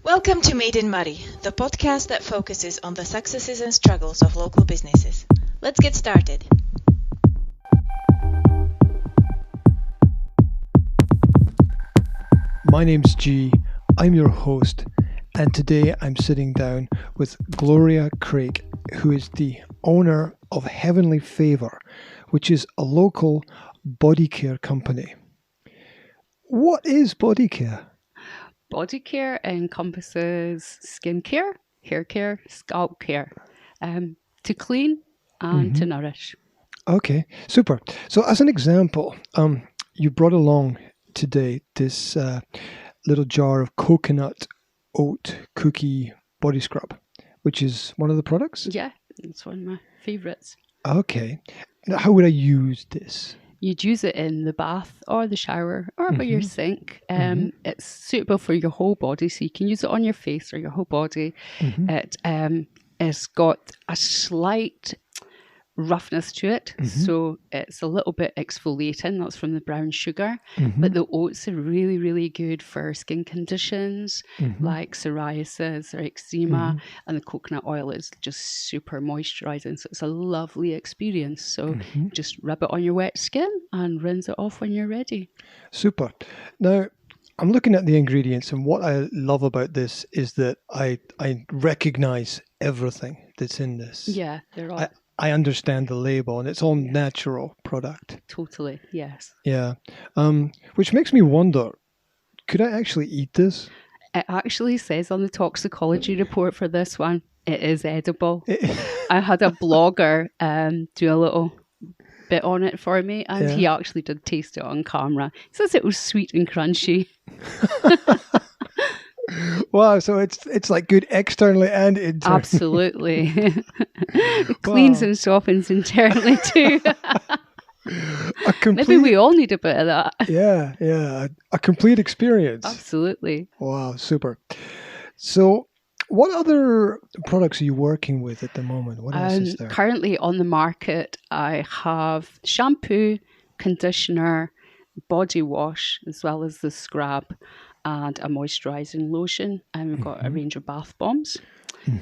Welcome to Made in Moray, the podcast that focuses on the successes and struggles of local businesses. Let's get started. My name's G, I'm your host, and today I'm sitting down with Gloria Craik, who is the owner of Heavenly Favour, which is a local body care company. What is body care? Body care encompasses skin care, hair care, scalp care, to clean and to nourish. Okay, super. So as an example, you brought along today this little jar of coconut oat cookie body scrub, which is one of the products? Yeah, it's one of my favourites. Okay. Now, how would I use this? You'd use it in the bath or the shower or by your sink. It's suitable for your whole body, so you can use it on your face or your whole body. It's got a slight roughness to it, so it's a little bit exfoliating. That's from the brown sugar, but the oats are really, really good for skin conditions like psoriasis or eczema, and the coconut oil is just super moisturizing, so it's a lovely experience. So just rub it on your wet skin and rinse it off when you're ready. Super. Now, I'm looking at the ingredients, and what I love about this is that I recognize everything that's in this. Yeah, they're all I understand the label, and it's all natural product. totally, yes. Yeah. Which makes me wonder, could I actually eat this? It actually says on the toxicology report for this one, it is edible. I had a blogger do a little bit on it for me, and he actually did taste it on camera. He says it was sweet and crunchy. Wow, so it's like good externally and internally. Absolutely. It cleans and softens internally too. Maybe we all need a bit of that. Yeah. A complete experience. Absolutely. Wow, super. So what other products are you working with at the moment? What else is there? Currently on the market, I have shampoo, conditioner, body wash, as well as the scrub, and a moisturising lotion. And we've got a range of bath bombs.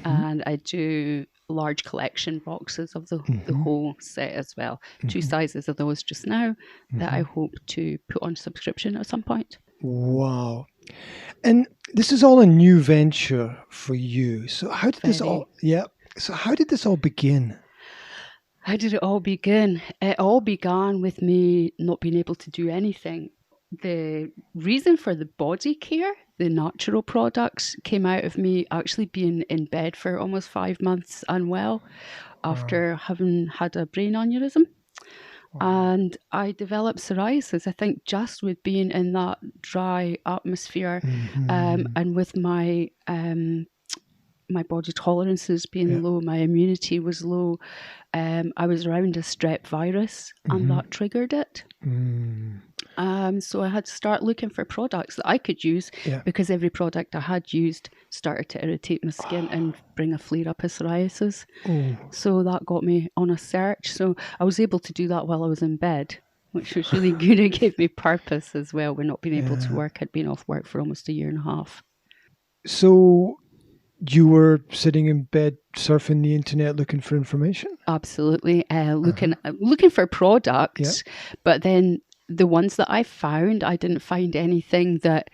And I do large collection boxes of the whole set as well. 2 sizes of those just now that I hope to put on subscription at some point. Wow. And this is all a new venture for you. So how did this all begin? How did it all begin? It all began with me not being able to do anything. The reason for the body care, the natural products, came out of me actually being in bed for almost 5 months unwell after having had a brain aneurysm. And I developed psoriasis, I think, just with being in that dry atmosphere and with my my body tolerances being low, my immunity was low. I was around a strep virus and that triggered it. So I had to start looking for products that I could use because every product I had used started to irritate my skin and bring a flare up of psoriasis. So that got me on a search. So I was able to do that while I was in bed, which was really good. It gave me purpose as well. We're not being able to work. I'd been off work for almost 1.5 years. So you were sitting in bed surfing the internet looking for information? Absolutely. Looking for products, but then the ones that I found, I didn't find anything that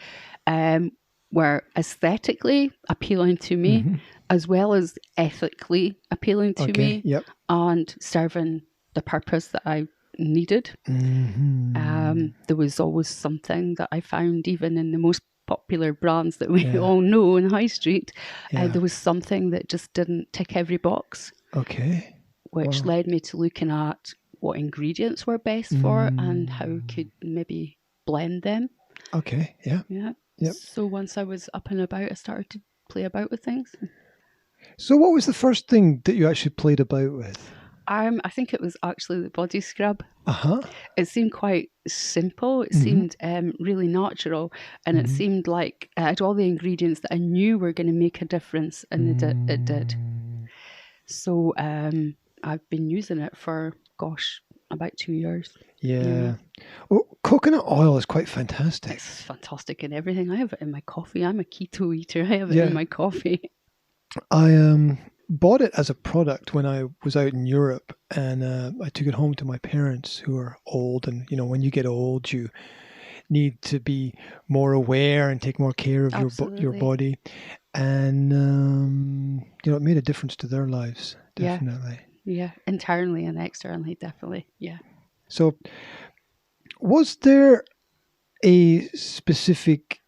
were aesthetically appealing to me, as well as ethically appealing to me, and serving the purpose that I needed. There was always something that I found, even in the most popular brands that we all know in High Street, there was something that just didn't tick every box. Okay. Which led me to looking at what ingredients were best for and how we could maybe blend them. Okay, yeah. Yep. So once I was up and about, I started to play about with things. So what was the first thing that you actually played about with? I think it was actually the body scrub. It seemed quite simple. It seemed really natural, and it seemed like it had all the ingredients that I knew were going to make a difference, and it did. So I've been using it for, about 2 years. Yeah. Oh, coconut oil is quite fantastic. It's fantastic in everything. I have it in my coffee. I'm a keto eater. I have it Yeah. in my coffee. I bought it as a product when I was out in Europe, and I took it home to my parents who are old. And, you know, when you get old, you need to be more aware and take more care of your Absolutely. body. And, you know, it made a difference to their lives, definitely. Yeah, internally and externally, definitely. Yeah. So was there a specific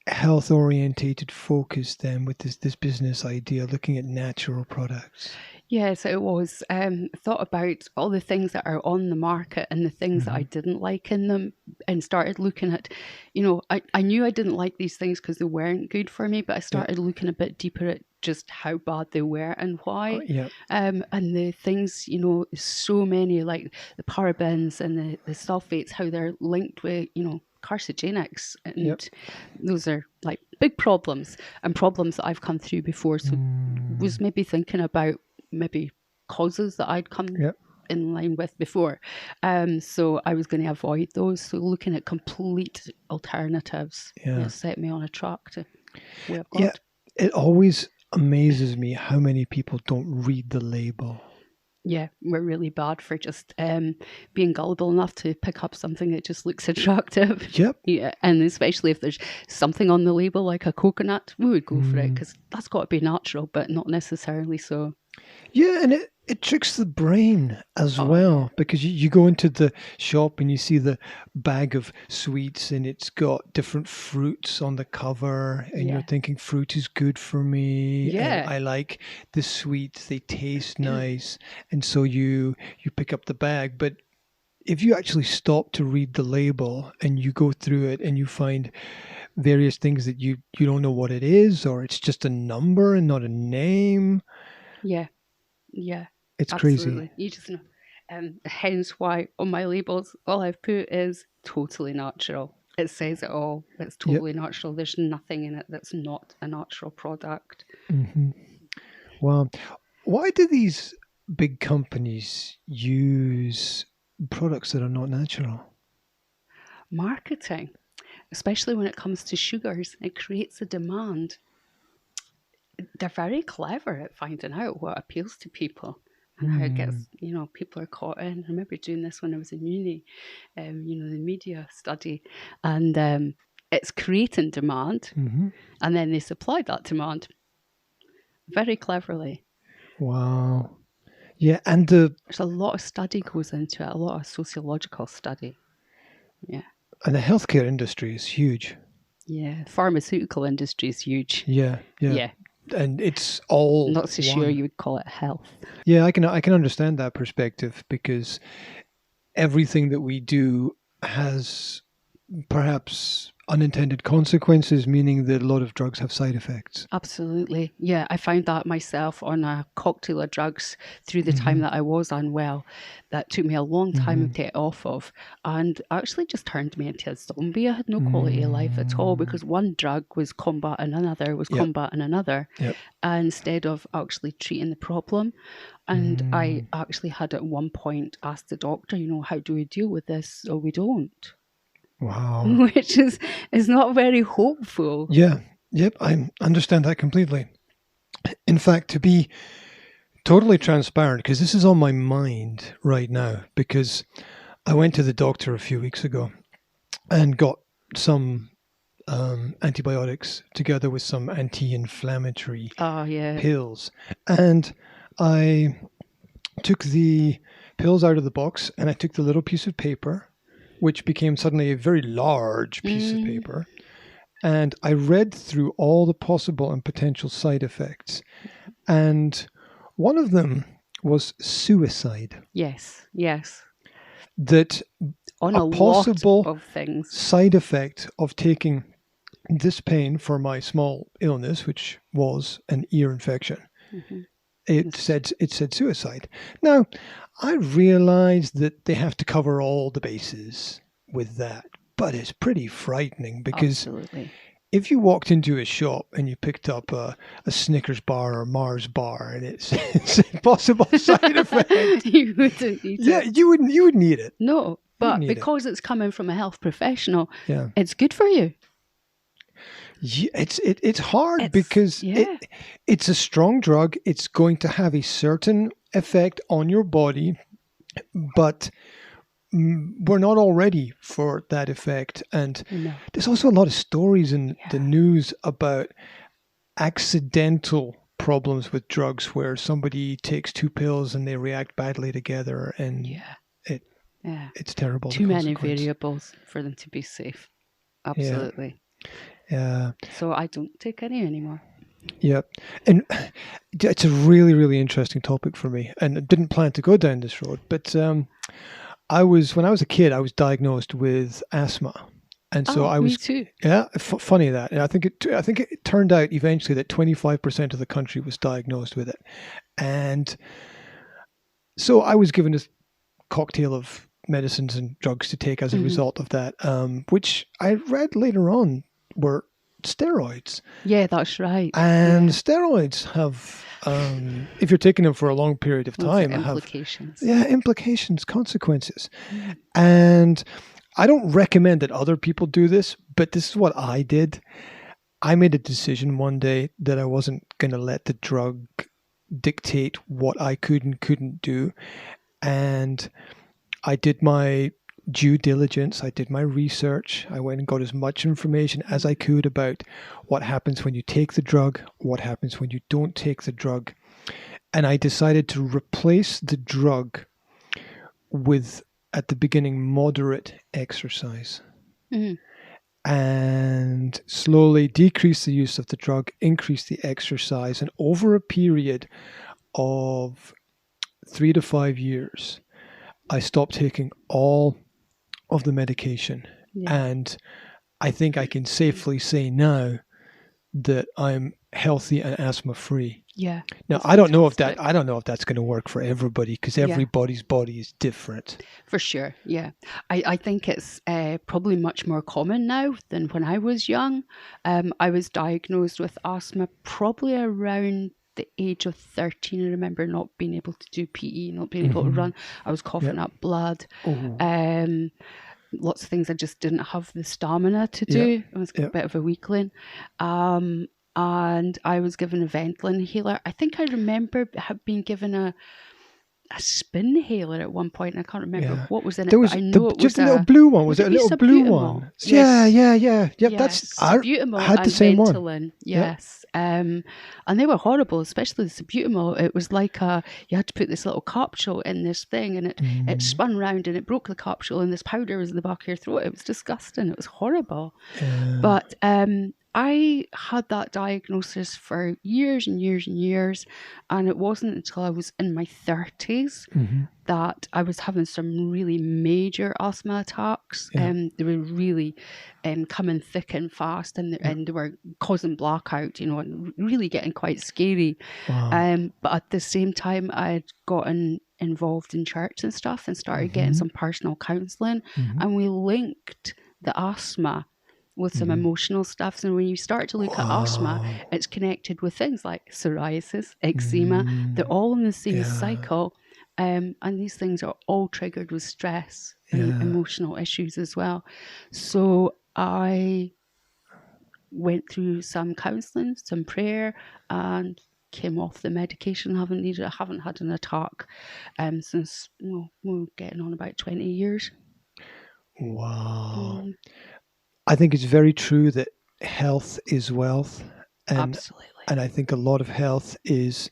health orientated focus then with this business idea, looking at natural products? Yes, it was. Thought about all the things that are on the market and the things that I didn't like in them, and started looking at, you know, I knew I didn't like these things because they weren't good for me, but I started looking a bit deeper at just how bad they were and why. And the things, you know, so many, like the parabens and the sulfates, how they're linked with, you know, carcinogenics, and those are like big problems, and problems that I've come through before. So was maybe thinking about maybe causes that I'd come in line with before. So I was going to avoid those. So looking at complete alternatives set me on a track to where I've got. Yeah, it always amazes me how many people don't read the label. Yeah, we're really bad for just being gullible enough to pick up something that just looks attractive. Yep. Yeah, and especially if there's something on the label like a coconut, we would go for it because that's got to be natural, but not necessarily so. Yeah, and it tricks the brain as well, because you go into the shop and you see the bag of sweets and it's got different fruits on the cover, and you're thinking fruit is good for me. Yeah. And I like the sweets, they taste nice. And so you pick up the bag. But if you actually stop to read the label and you go through it and you find various things that you don't know what it is, or it's just a number and not a name. Yeah. Yeah. It's absolutely crazy. You just know. Hence why on my labels, all I've put is totally natural. It says it all. It's totally natural. There's nothing in it that's not a natural product. Well, why do these big companies use products that are not natural? Marketing, especially when it comes to sugars, it creates a demand. They're very clever at finding out what appeals to people and how it gets, you know, people are caught in. I remember doing this when I was in uni, you know, the media study, and it's creating demand, and then they supply that demand very cleverly. Wow. Yeah, and there's a lot of study goes into it, a lot of sociological study. Yeah. And the healthcare industry is huge. Yeah, the pharmaceutical industry is huge. Yeah. And it's all not so sure you would call it health. Yeah, I can understand that perspective, because everything that we do has perhaps unintended consequences, meaning that a lot of drugs have side effects. Absolutely. Yeah, I found that myself on a cocktail of drugs through the time that I was unwell. That took me a long time to get off of, and actually just turned me into a zombie. I had no quality of life at all, because one drug was combating another, combating another, instead of actually treating the problem. And I actually had at one point asked the doctor, you know, how do we deal with this? Or we don't. Wow. Which is not very hopeful. Yeah. Yep. I understand that completely. In fact, to be totally transparent, because this is on my mind right now, because I went to the doctor a few weeks ago and got some antibiotics together with some anti-inflammatory pills. And I took the pills out of the box and I took the little piece of paper, which became suddenly a very large piece of paper. And I read through all the possible and potential side effects. And one of them was suicide. Yes. That on a possible lot of things. Side effect of taking this pain for my small illness, which was an ear infection, it said suicide. Now, I realized that they have to cover all the bases with that, but it's pretty frightening, because if you walked into a shop and you picked up a Snickers bar or Mars bar and it's a possible side effect, You wouldn't eat it. you wouldn't need it. No, but need because it's coming from a health professional, Yeah. it's good for you. Yeah, it's hard because it's a strong drug. It's going to have a certain effect on your body, but we're not all ready for that effect. And there's also a lot of stories in the news about accidental problems with drugs where somebody takes 2 pills and they react badly together, and it's terrible. Too many variables for them to be safe. Absolutely. Yeah. So I don't take any anymore. Yeah. And it's a really, really interesting topic for me. And I didn't plan to go down this road, but when I was a kid, I was diagnosed with asthma. And so I was, me too. Yeah, funny that. And I think it turned out eventually that 25% of the country was diagnosed with it. And so I was given this cocktail of medicines and drugs to take as a result of that, which I read later on were steroids. Yeah, that's right. And steroids have, if you're taking them for a long period of time, implications. Implications, consequences. And I don't recommend that other people do this, but this is what I did. I made a decision one day that I wasn't going to let the drug dictate what I could and couldn't do. And I did my due diligence. I did my research. I went and got as much information as I could about what happens when you take the drug, what happens when you don't take the drug. And I decided to replace the drug with, at the beginning, moderate exercise. And slowly decrease the use of the drug, increase the exercise. And over a period of 3 to 5 years, I stopped taking all of the medication. And I think I can safely say now that I'm healthy and asthma free. Yeah. Now I don't know if that's going to work for everybody, because everybody's body is different. For sure. Yeah. I think it's probably much more common now than when I was young. I was diagnosed with asthma probably around the age of 13. I remember not being able to do PE, not being able to run. I was coughing up blood. Lots of things I just didn't have the stamina to do. I was a bit of a weakling. And I was given a Ventolin inhaler. I think I remember being given a spinhaler at one point, and I can't remember what was in it. There was but I know it just was a little blue one. Was it a little blue one? Yes. Yeah. Yes, That's I had the same Ventolin, one. Yes. And they were horrible, especially the salbutamol. It was like you had to put this little capsule in this thing, and it spun round and it broke the capsule, and this powder was in the back of your throat. It was disgusting. It was horrible. But I had that diagnosis for years and years and years, and it wasn't until I was in my 30s that I was having some really major asthma attacks. They were really coming thick and fast, and they were causing blackout, and really getting quite scary. Wow. But at the same time, I'd gotten involved in church and stuff and started getting some personal counselling, and we linked the asthma with some emotional stuff. So when you start to look at asthma, it's connected with things like psoriasis, eczema. They're all in the same cycle. And these things are all triggered with stress and emotional issues as well. So I went through some counselling, some prayer, and came off the medication. I haven't had an attack since we're getting on about 20 years. Wow. I think it's very true that health is wealth. Absolutely. And I think a lot of health is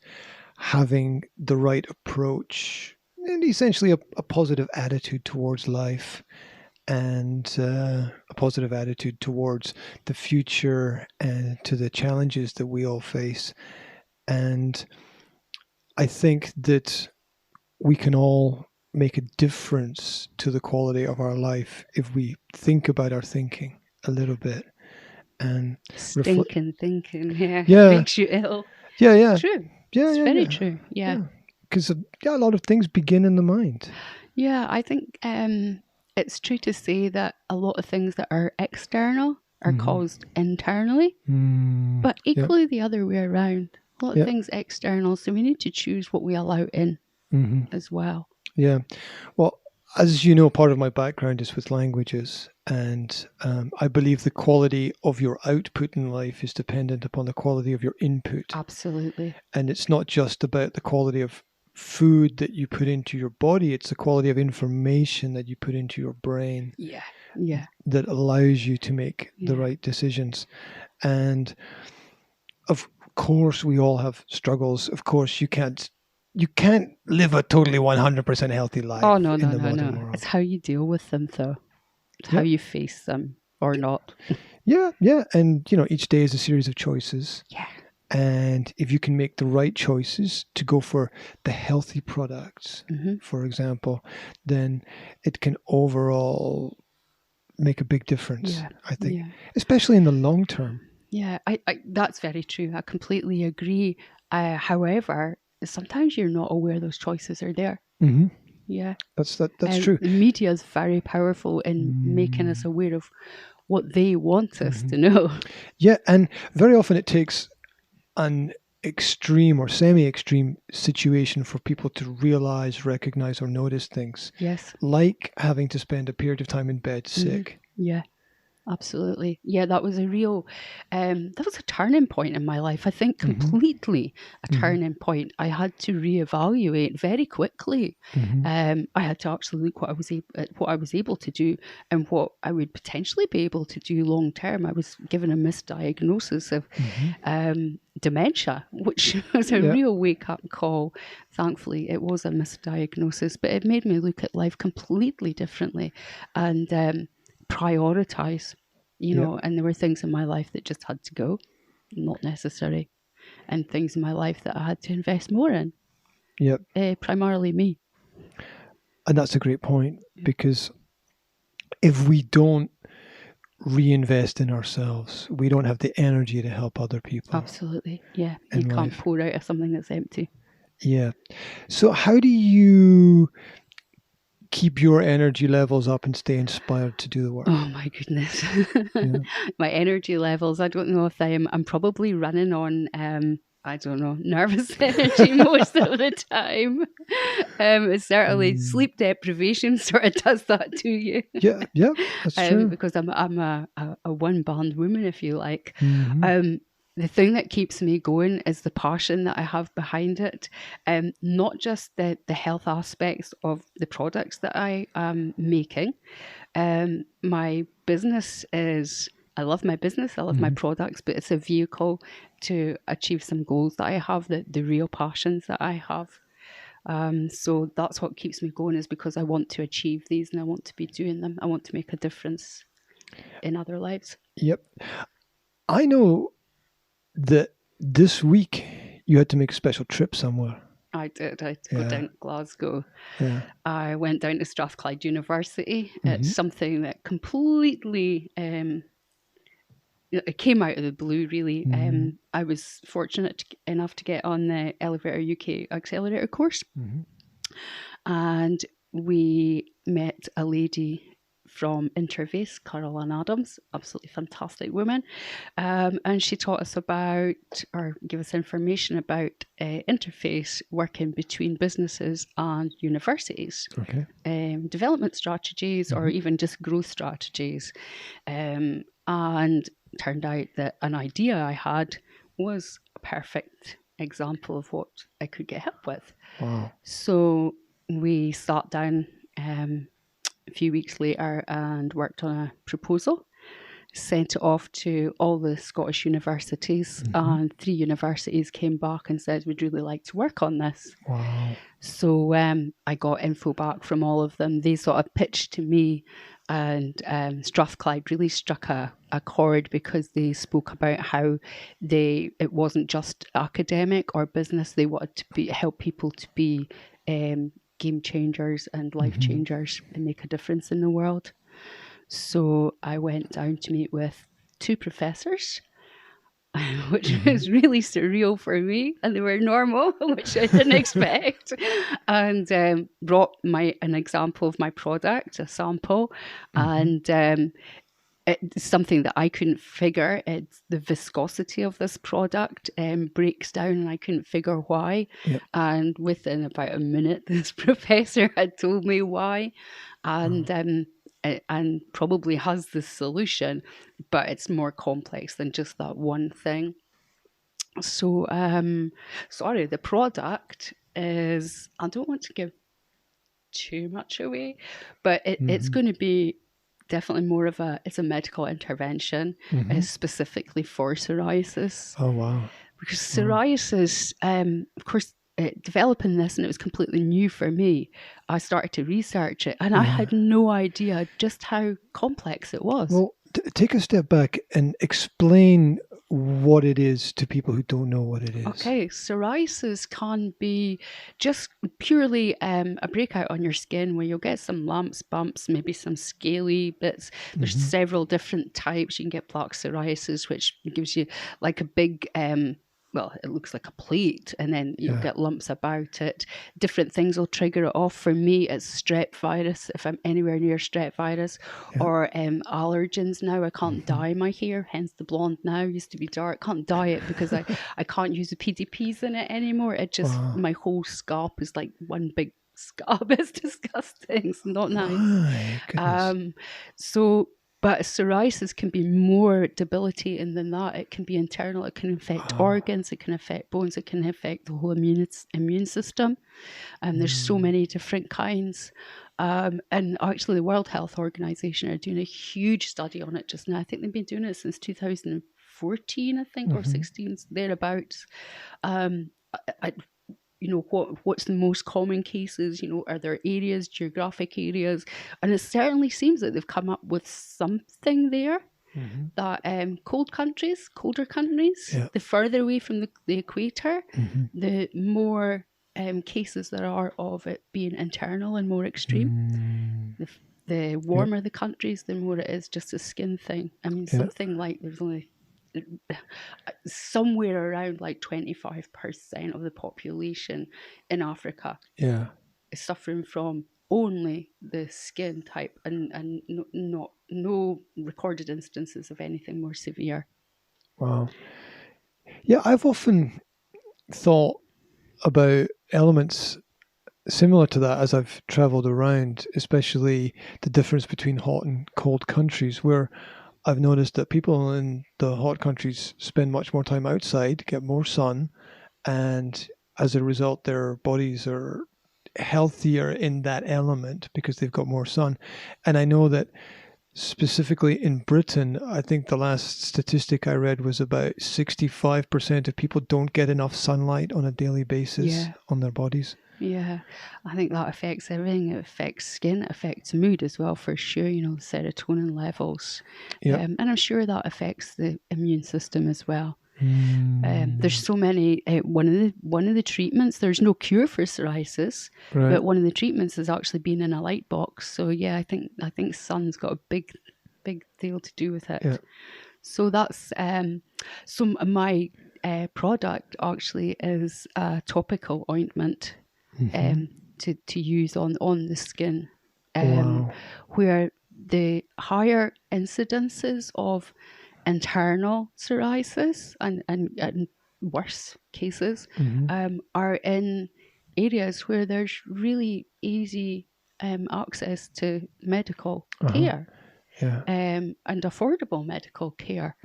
having the right approach and essentially a positive attitude towards life, and a positive attitude towards the future and to the challenges that we all face. And I think that we can all make a difference to the quality of our life if we think about our thinking a little bit. And thinking, it makes you ill. True. It's very true. Because a lot of things begin in the mind. I think it's true to say that a lot of things that are external are caused internally, but equally the other way around. A lot of things external, so we need to choose what we allow in as well. Yeah. Well, as you know, part of my background is with languages, and I believe the quality of your output in life is dependent upon the quality of your input. Absolutely. And it's not just about the quality of food that you put into your body, it's the quality of information that you put into your brain. Yeah. That allows you to make the right decisions. And of course, we all have struggles. Of course, you can't live a totally 100% healthy life. Oh, no. World. It's how you deal with them, though. It's how you face them or not. Yeah. And, each day is a series of choices. Yeah. And if you can make the right choices to go for the healthy products, for example, then it can overall make a big difference, I think, especially in the long term. Yeah, I that's very true. I completely agree. However, sometimes you're not aware those choices are there. Yeah, that's true. Media is very powerful in making us aware of what they want us to know. Yeah, and very often it takes an extreme or semi-extreme situation for people to realize, recognize, or notice things. Yes, like having to spend a period of time in bed sick. Yeah. Absolutely. Yeah, that was a real, that was a turning point in my life. I think completely a turning point. I had to reevaluate very quickly. I had to actually look at what I was able to do and what I would potentially be able to do long term. I was given a misdiagnosis of dementia, which was a real wake-up call. Thankfully, it was a misdiagnosis, but it made me look at life completely differently and prioritize, and there were things in my life that just had to go, not necessary, and things in my life that I had to invest more in. Primarily me. And that's a great point, because if we don't reinvest in ourselves, we don't have the energy to help other people. Absolutely. Yeah. You can't pour out of something that's empty. Yeah. So how do you keep your energy levels up and stay inspired to do the work? Oh my goodness. My energy levels, I don't know if I'm probably running on I don't know, nervous energy most of the time. It's certainly sleep deprivation sort of does that to you. Yeah, that's true. Because I'm a one-band woman, if you like. The thing that keeps me going is the passion that I have behind it. Not just the health aspects of the products that I am making. My business is, I love my business, I love my products, but it's a vehicle to achieve some goals that I have, the real passions that I have. So that's what keeps me going, is because I want to achieve these and I want to be doing them. I want to make a difference in other lives. Yep. I know that this week you had to make a special trip somewhere. I did. I go down to Glasgow. Yeah. I went down to Strathclyde University. It's something that completely, it came out of the blue, really. I was fortunate enough to get on the Elevator UK Accelerator course. And we met a lady from Interface, Caroline Adams, absolutely fantastic woman. And she taught us about, or gave us information about interface working between businesses and universities. Development strategies or even just growth strategies. And turned out that an idea I had was a perfect example of what I could get help with. Wow. So we sat down a few weeks later and worked on a proposal, sent it off to all the Scottish universities, and 3 universities came back and said, we'd really like to work on this. Wow. So I got info back from all of them. They sort of pitched to me, and Strathclyde really struck a chord, because they spoke about how it wasn't just academic or business. They wanted to help people to be game changers and life changers and make a difference in the world. So I went down to meet with 2 professors, which was really surreal for me, and they were normal, which I didn't expect, and brought an example of my product, a sample, and it's something that I couldn't figure. It's the viscosity of this product breaks down, and I couldn't figure why. Yep. And within about a minute, this professor had told me why, and probably has the solution, but it's more complex than just that one thing. So, sorry, the product is, I don't want to give too much away, but it's going to be definitely more of it's a medical intervention, specifically for psoriasis. Oh, wow. Because psoriasis, of course, developing this, and it was completely new for me, I started to research it, and I had no idea just how complex it was. Well, take a step back and explain what it is to people who don't know what it is. Okay, psoriasis can be just purely a breakout on your skin where you'll get some lumps, bumps, maybe some scaly bits. There's several different types. You can get plaque psoriasis, which gives you like a big well, it looks like a plate, and then you'll get lumps about it. Different things will trigger it off. For me, it's strep virus, if I'm anywhere near strep virus, or allergens now. I can't dye my hair, hence the blonde now. Used to be dark. Can't dye it because I can't use the PDPs in it anymore. It just, my whole scalp is like one big scab. It's disgusting. It's not nice. But psoriasis can be more debilitating than that. It can be internal. It can affect organs. It can affect bones. It can affect the whole immune system. There's so many different kinds. And actually, the World Health Organization are doing a huge study on it just now. I think they've been doing it since 2014, I think, or 16, thereabouts. You know, what's the most common cases? You know, are there areas, geographic areas? And it certainly seems that they've come up with something there that colder countries, the further away from the equator, the more cases there are of it being internal and more extreme. The warmer the countries, the more it is just a skin thing. I mean, something like there's only somewhere around like 25% of the population in Africa is suffering from only the skin type, and no recorded instances of anything more severe. Wow. Yeah, I've often thought about elements similar to that as I've travelled around, especially the difference between hot and cold countries, where I've noticed that people in the hot countries spend much more time outside, get more sun, and as a result, their bodies are healthier in that element because they've got more sun. And I know that specifically in Britain, I think the last statistic I read was about 65% of people don't get enough sunlight on a daily basis on their bodies. Yeah, I think that affects everything. It affects skin, it affects mood as well, for sure, you know, the serotonin levels. And I'm sure that affects the immune system as well. There's so many, one of the treatments, there's no cure for psoriasis, but one of the treatments is actually being in a light box. So yeah, I think sun's got a big deal to do with it. So that's, so my product actually is a topical ointment to use on the skin, where the higher incidences of internal psoriasis and worse cases are in areas where there's really easy access to medical care. And affordable medical care,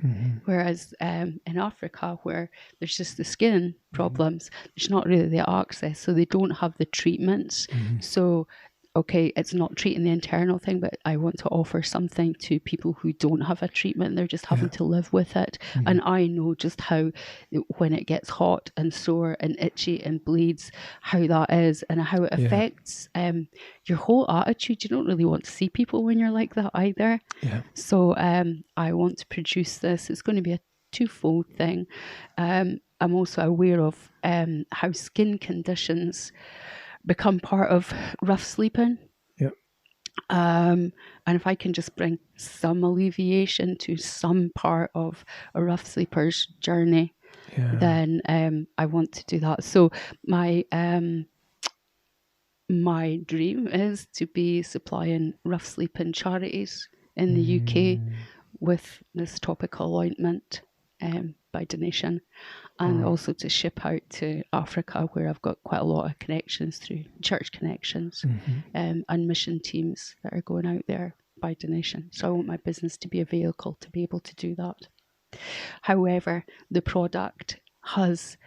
whereas in Africa, where there's just the skin problems, there's not really the access, so they don't have the treatments. So, okay, it's not treating the internal thing, but I want to offer something to people who don't have a treatment. They're just having to live with it. And I know just how, when it gets hot and sore and itchy and bleeds, how that is and how it affects your whole attitude. You don't really want to see people when you're like that either. So I want to produce this. It's going to be a twofold thing. I'm also aware of how skin conditions become part of rough sleeping. And if I can just bring some alleviation to some part of a rough sleeper's journey, then I want to do that. So my dream is to be supplying rough sleeping charities in the UK with this topical ointment by donation, and also to ship out to Africa, where I've got quite a lot of connections through church connections and mission teams that are going out there by donation. So I want my business to be a vehicle to be able to do that. However, the product has,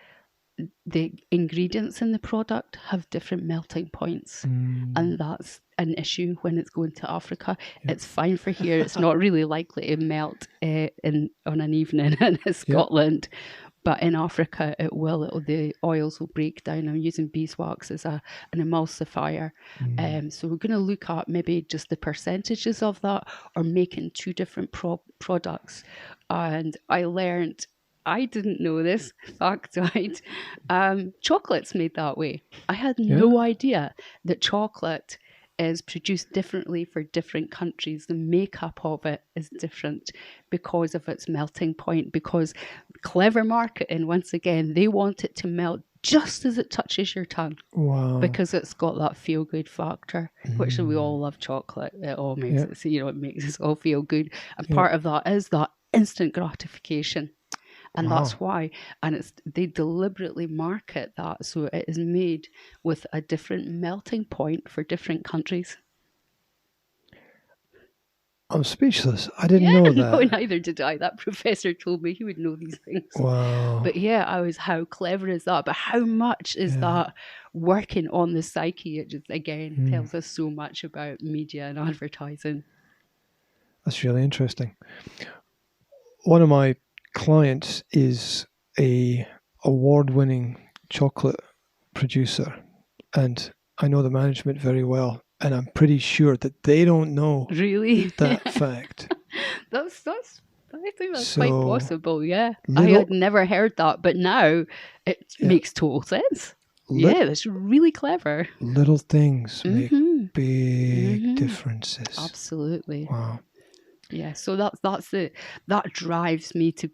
the ingredients in the product have different melting points, and that's an issue when it's going to Africa. It's fine for here. It's not really likely to melt on an evening in Scotland. But in Africa, it will. The oils will break down. I'm using beeswax as an emulsifier. So we're going to look at maybe just the percentages of that, or making two different products. And I learned, I didn't know this factoid, chocolate's made that way. I had no idea that chocolate is produced differently for different countries. The makeup of it is different because of its melting point, because clever marketing, once again, they want it to melt just as it touches your tongue. Wow. Because it's got that feel-good factor, which we all love chocolate. It all makes it, it makes us all feel good. And part of that is that instant gratification. And that's why, and they deliberately market that so it is made with a different melting point for different countries. I'm speechless. I didn't know that. No, neither did I. That professor told me he would know these things. Wow. But how clever is that? But how much is that working on the psyche? It just, again, tells us so much about media and advertising. That's really interesting. One of my clients is a award-winning chocolate producer, and I know the management very well, and I'm pretty sure that they don't know that fact. That's I think that's quite possible. I had never heard that, but now it makes total sense. That's really clever. Little things make big differences. Absolutely. Wow. Yeah, so that drives me to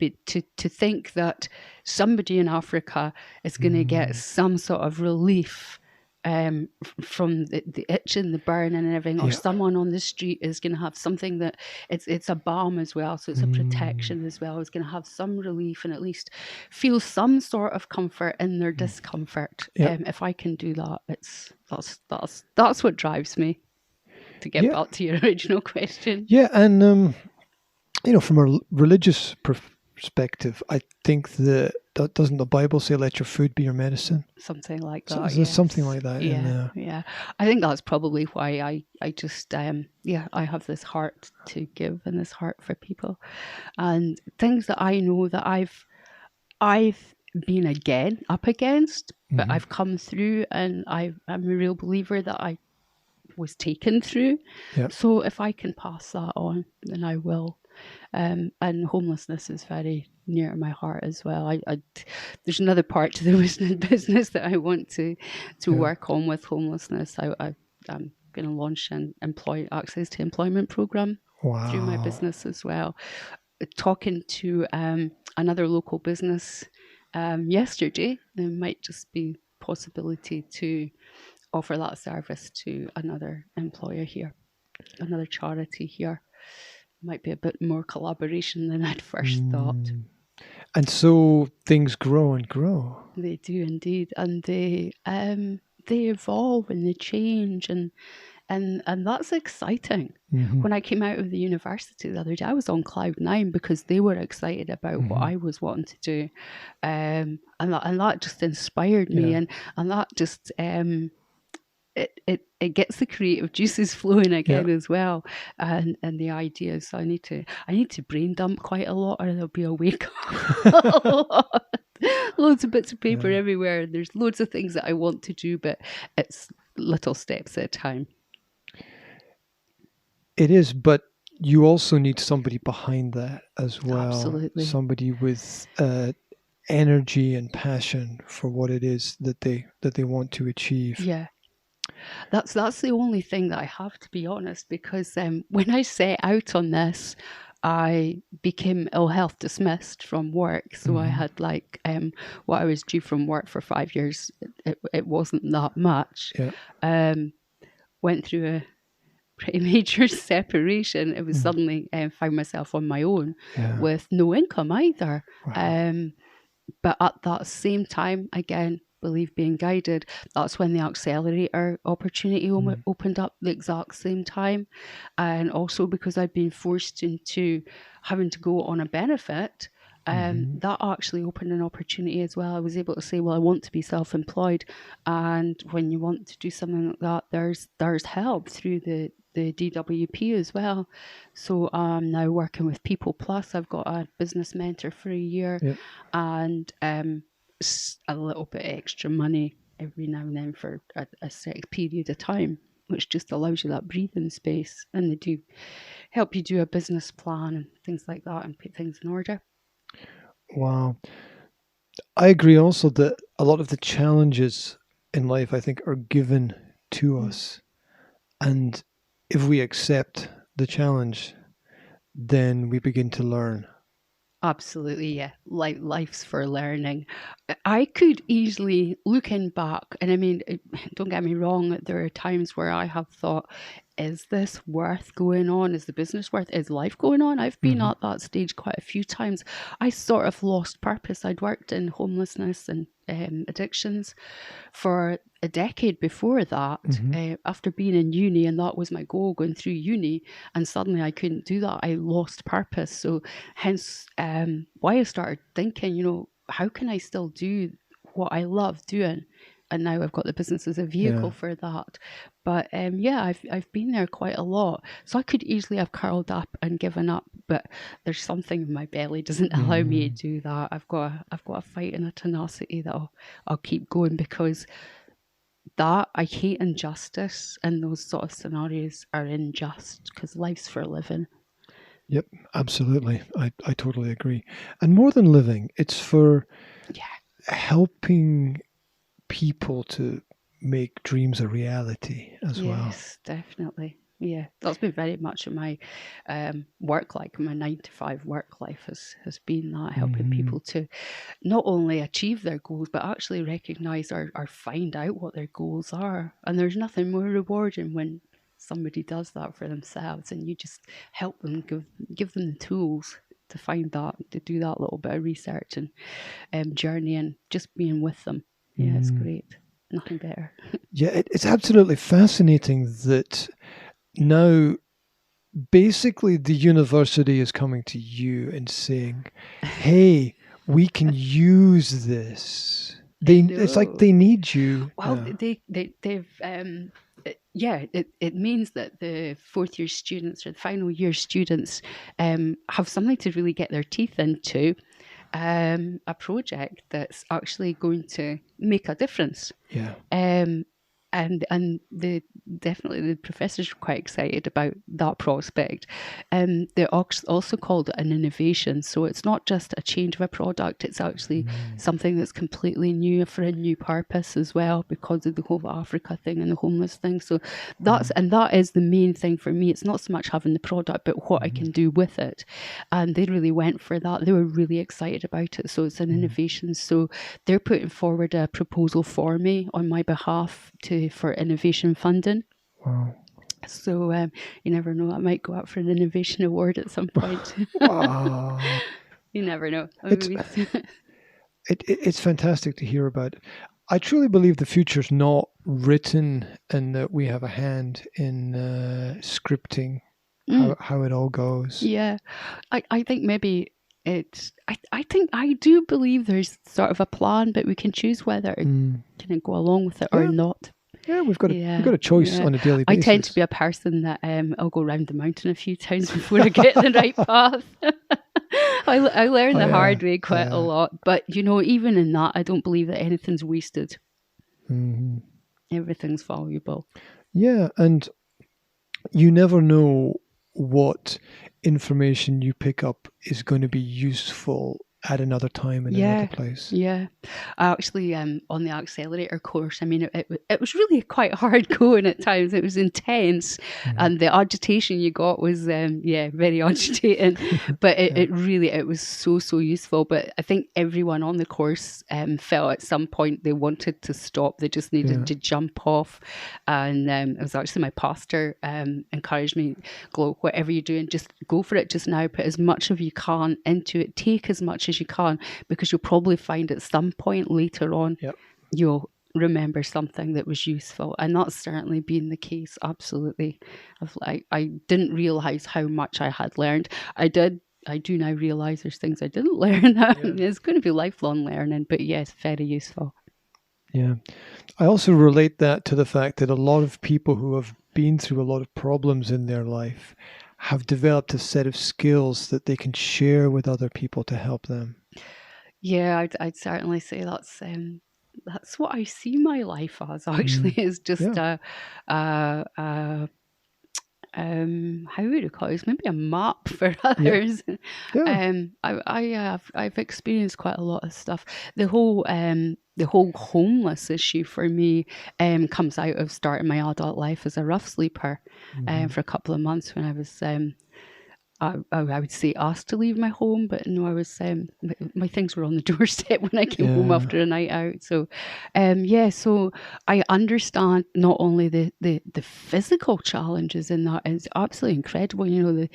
think that somebody in Africa is going to get some sort of relief from the itch and the burn and everything, or someone on the street is going to have something that it's a balm as well, so it's a protection as well. It's going to have some relief and at least feel some sort of comfort in their discomfort. If I can do that, that's what drives me. To get back to your original question. Yeah, and from a religious perspective, I think that doesn't the Bible say, "Let your food be your medicine"? Something like that. So something like that. Yeah. I think that's probably why I just I have this heart to give and this heart for people, and things that I know that I've been up against, but I've come through, and I'm a real believer that I was taken through. So if I can pass that on, then I will. And homelessness is very near to my heart as well. There's another part to the business that I want to work on with homelessness. I'm going to launch an access to employment program through my business as well. Talking to another local business yesterday, there might just be possibility to offer that service to another employer here, another charity here. Might be a bit more collaboration than I'd first thought. And so things grow and grow. They do indeed, and they evolve and they change, and that's exciting. When I came out of the university the other day, I was on cloud 9 because they were excited about what I was wanting to do, and that just inspired me, and that just It gets the creative juices flowing again as well, and the ideas. So I need to brain dump quite a lot, or there'll be a wake up. Loads of bits of paper everywhere. There's loads of things that I want to do, but it's little steps at a time. It is, but you also need somebody behind that as well. Absolutely. Somebody with energy and passion for what it is that they want to achieve. Yeah. That's the only thing that I have, to be honest, because when I set out on this, I became ill health dismissed from work. So I had what I was due from work for 5 years. It wasn't that much. Went through pretty major separation. It was suddenly found myself on my own with no income either. Wow. But at that same time, again, believe being guided, that's when the accelerator opportunity opened up the exact same time. And also because I'd been forced into having to go on a benefit, that actually opened an opportunity as well. I was able to say, well, I want to be self-employed. And when you want to do something like that, there's help through the DWP as well. So I'm now working with People Plus. I've got a business mentor for a year and a little bit extra money every now and then for a set period of time, which just allows you that breathing space. And they do help you do a business plan and things like that and put things in order. Wow. I agree also that a lot of the challenges in life, I think, are given to us. And if we accept the challenge, then we begin to learn. Absolutely, yeah. Like life's for learning. I could easily, looking back, and I mean, don't get me wrong, there are times where I have thought, is this worth going on? Is the business worth? Is life going on? I've been at that stage quite a few times. I sort of lost purpose. I'd worked in homelessness and addictions for a decade before that, after being in uni, and that was my goal, going through uni, and suddenly I couldn't do that. I lost purpose. So hence why I started thinking, how can I still do what I love doing? And now I've got the business as a vehicle for that. But I've been there quite a lot. So I could easily have curled up and given up, but there's something in my belly doesn't allow me to do that. I've got a fight and a tenacity that I'll keep going, because that I hate injustice, and those sort of scenarios are unjust because life's for living. Yep, absolutely. I totally agree. And more than living, it's for helping people to make dreams a reality as well. Yes, definitely. Yeah, that's been very much of my work, like my 9 to 5 work life has been that, helping people to not only achieve their goals, but actually recognise or find out what their goals are. And there's nothing more rewarding when somebody does that for themselves, and you just help them, give them the tools to find that, to do that little bit of research and journey, and just being with them. Yeah, it's great. Nothing better. Yeah, it's absolutely fascinating that now basically the university is coming to you and saying, hey, we can use this. It's like they need you. Well, they've it means that the fourth year students or the final year students have something to really get their teeth into, a project that's actually going to make a difference. Yeah. And definitely the professors were quite excited about that prospect. They also called it an innovation. So it's not just a change of a product, it's actually something that's completely new for a new purpose as well, because of the whole Africa thing and the homeless thing. So that is the main thing for me. It's not so much having the product, but what I can do with it. And they really went for that. They were really excited about it. So it's an innovation. So they're putting forward a proposal for me on my behalf for innovation funding. Wow. So you never know, I might go out for an innovation award at some point. You never know. It's fantastic to hear about. I truly believe the future's not written, and that we have a hand in scripting how it all goes. Yeah, I think maybe it's. I think I do believe there's sort of a plan, but we can choose whether to kind of go along with it or not. Yeah, we've got a choice on a daily basis. I tend to be a person that I'll go around the mountain a few times before I get the right path. I learned the hard way quite a lot, but even in that, I don't believe that anything's wasted. Everything's valuable. Yeah, and you never know what information you pick up is going to be useful at another time in another place. Yeah. Actually, on the accelerator course, I mean, it was really quite hard going at times. It was intense, and the agitation you got was, very agitating. But it was so useful. But I think everyone on the course felt at some point they wanted to stop. They just needed to jump off. And it was actually my pastor encouraged me, Glo, whatever you're doing, just go for it just now. Put as much of you can into it. Take as much as you can, because you'll probably find at some point later on you'll remember something that was useful. And that's certainly been the case. Absolutely. I didn't realize how much I had learned. I do now realize there's things I didn't learn. It's going to be lifelong learning, but yes, very useful. Yeah. I also relate that to the fact that a lot of people who have been through a lot of problems in their life have developed a set of skills that they can share with other people to help them. Yeah, I'd certainly say that's what I see my life as, actually, is just how would you call it? It's maybe a map for others. I've experienced quite a lot of stuff. The whole homeless issue for me comes out of starting my adult life as a rough sleeper for a couple of months when I was I would say asked to leave my home, but no, I was my things were on the doorstep when I came home after a night out. So so I understand not only the physical challenges in that. It's absolutely incredible, you know,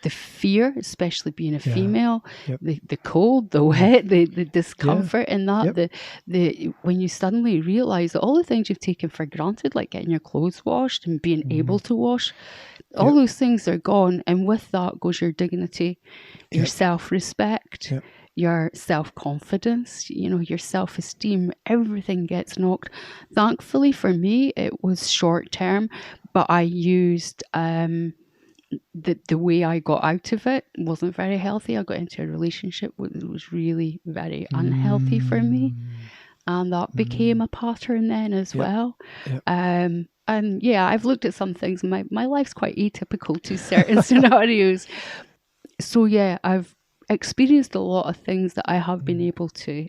the fear, especially being a female, the cold, the wet, the discomfort in that, the when you suddenly realize that all the things you've taken for granted, like getting your clothes washed and being able to wash, all those things are gone, and with that goes your dignity, your self-respect, your self-confidence, you know, your self-esteem. Everything gets knocked. Thankfully for me, it was short-term, but I used the way I got out of it wasn't very healthy. I got into a relationship that was really very unhealthy for me, and that became a pattern then as well. And I've looked at some things. My life's quite atypical to certain scenarios. So I've experienced a lot of things that I have been able to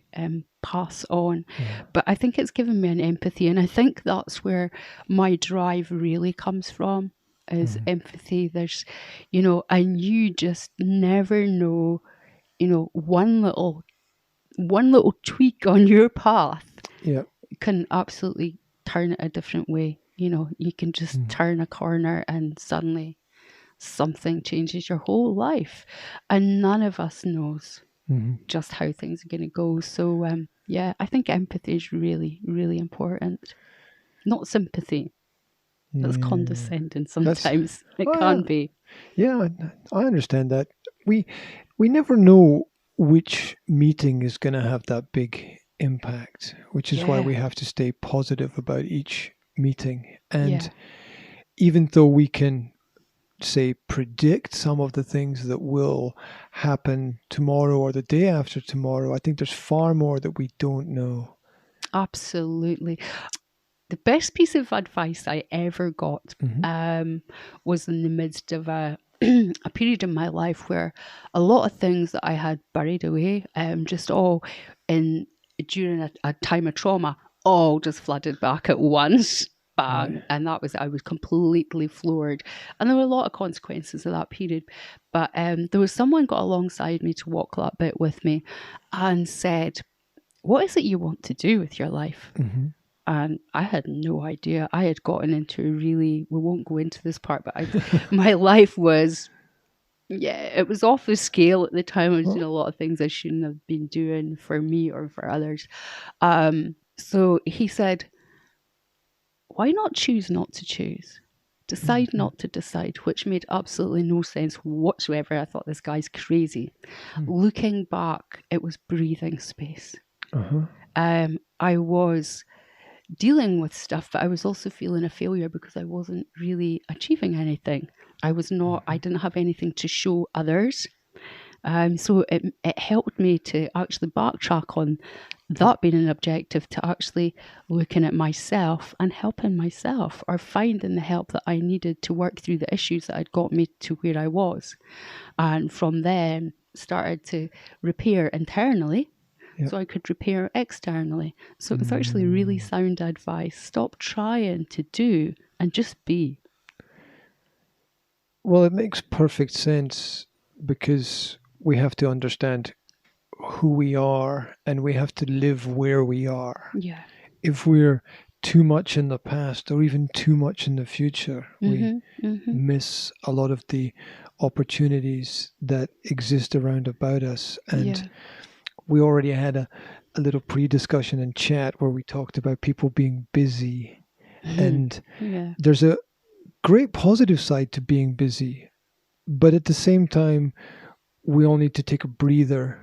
pass on. But I think it's given me an empathy, and I think that's where my drive really comes from, is empathy. There's, you know, and you just never know, you know, one little tweak on your path can absolutely turn it a different way. You know, you can just turn a corner and suddenly something changes your whole life, and none of us knows just how things are going to go. So I think empathy is really, really important. Not sympathy. That's condescending sometimes. It can be. Yeah, I understand that. We never know which meeting is going to have that big impact, which is why we have to stay positive about each meeting. And even though we can say predict some of the things that will happen tomorrow or the day after tomorrow, I think there's far more that we don't know. Absolutely. The best piece of advice I ever got was in the midst of a period in my life where a lot of things that I had buried away, just all during a time of trauma, all just flooded back at once. Bang. And I was completely floored. And there were a lot of consequences of that period. But there was someone got alongside me to walk that bit with me and said, what is it you want to do with your life? And I had no idea. I had gotten into we won't go into this part, but my life was, it was off the scale at the time. I was doing a lot of things I shouldn't have been doing for me or for others. So he said, why not choose not to choose? Decide not to decide, which made absolutely no sense whatsoever. I thought, this guy's crazy. Looking back, it was breathing space. I was dealing with stuff, but I was also feeling a failure because I wasn't really achieving anything. I didn't have anything to show others. So it helped me to actually backtrack on that being an objective, to actually looking at myself and helping myself, or finding the help that I needed to work through the issues that had got me to where I was. And from then, started to repair internally, Yep. so I could repair externally. So it was actually really sound advice. Stop trying to do and just be. Well, it makes perfect sense because we have to understand who we are and we have to live where we are. Yeah. If we're too much in the past or even too much in the future, we miss a lot of the opportunities that exist around about us. And we already had a little pre-discussion and chat where we talked about people being busy. And there's a great positive side to being busy, but at the same time, we all need to take a breather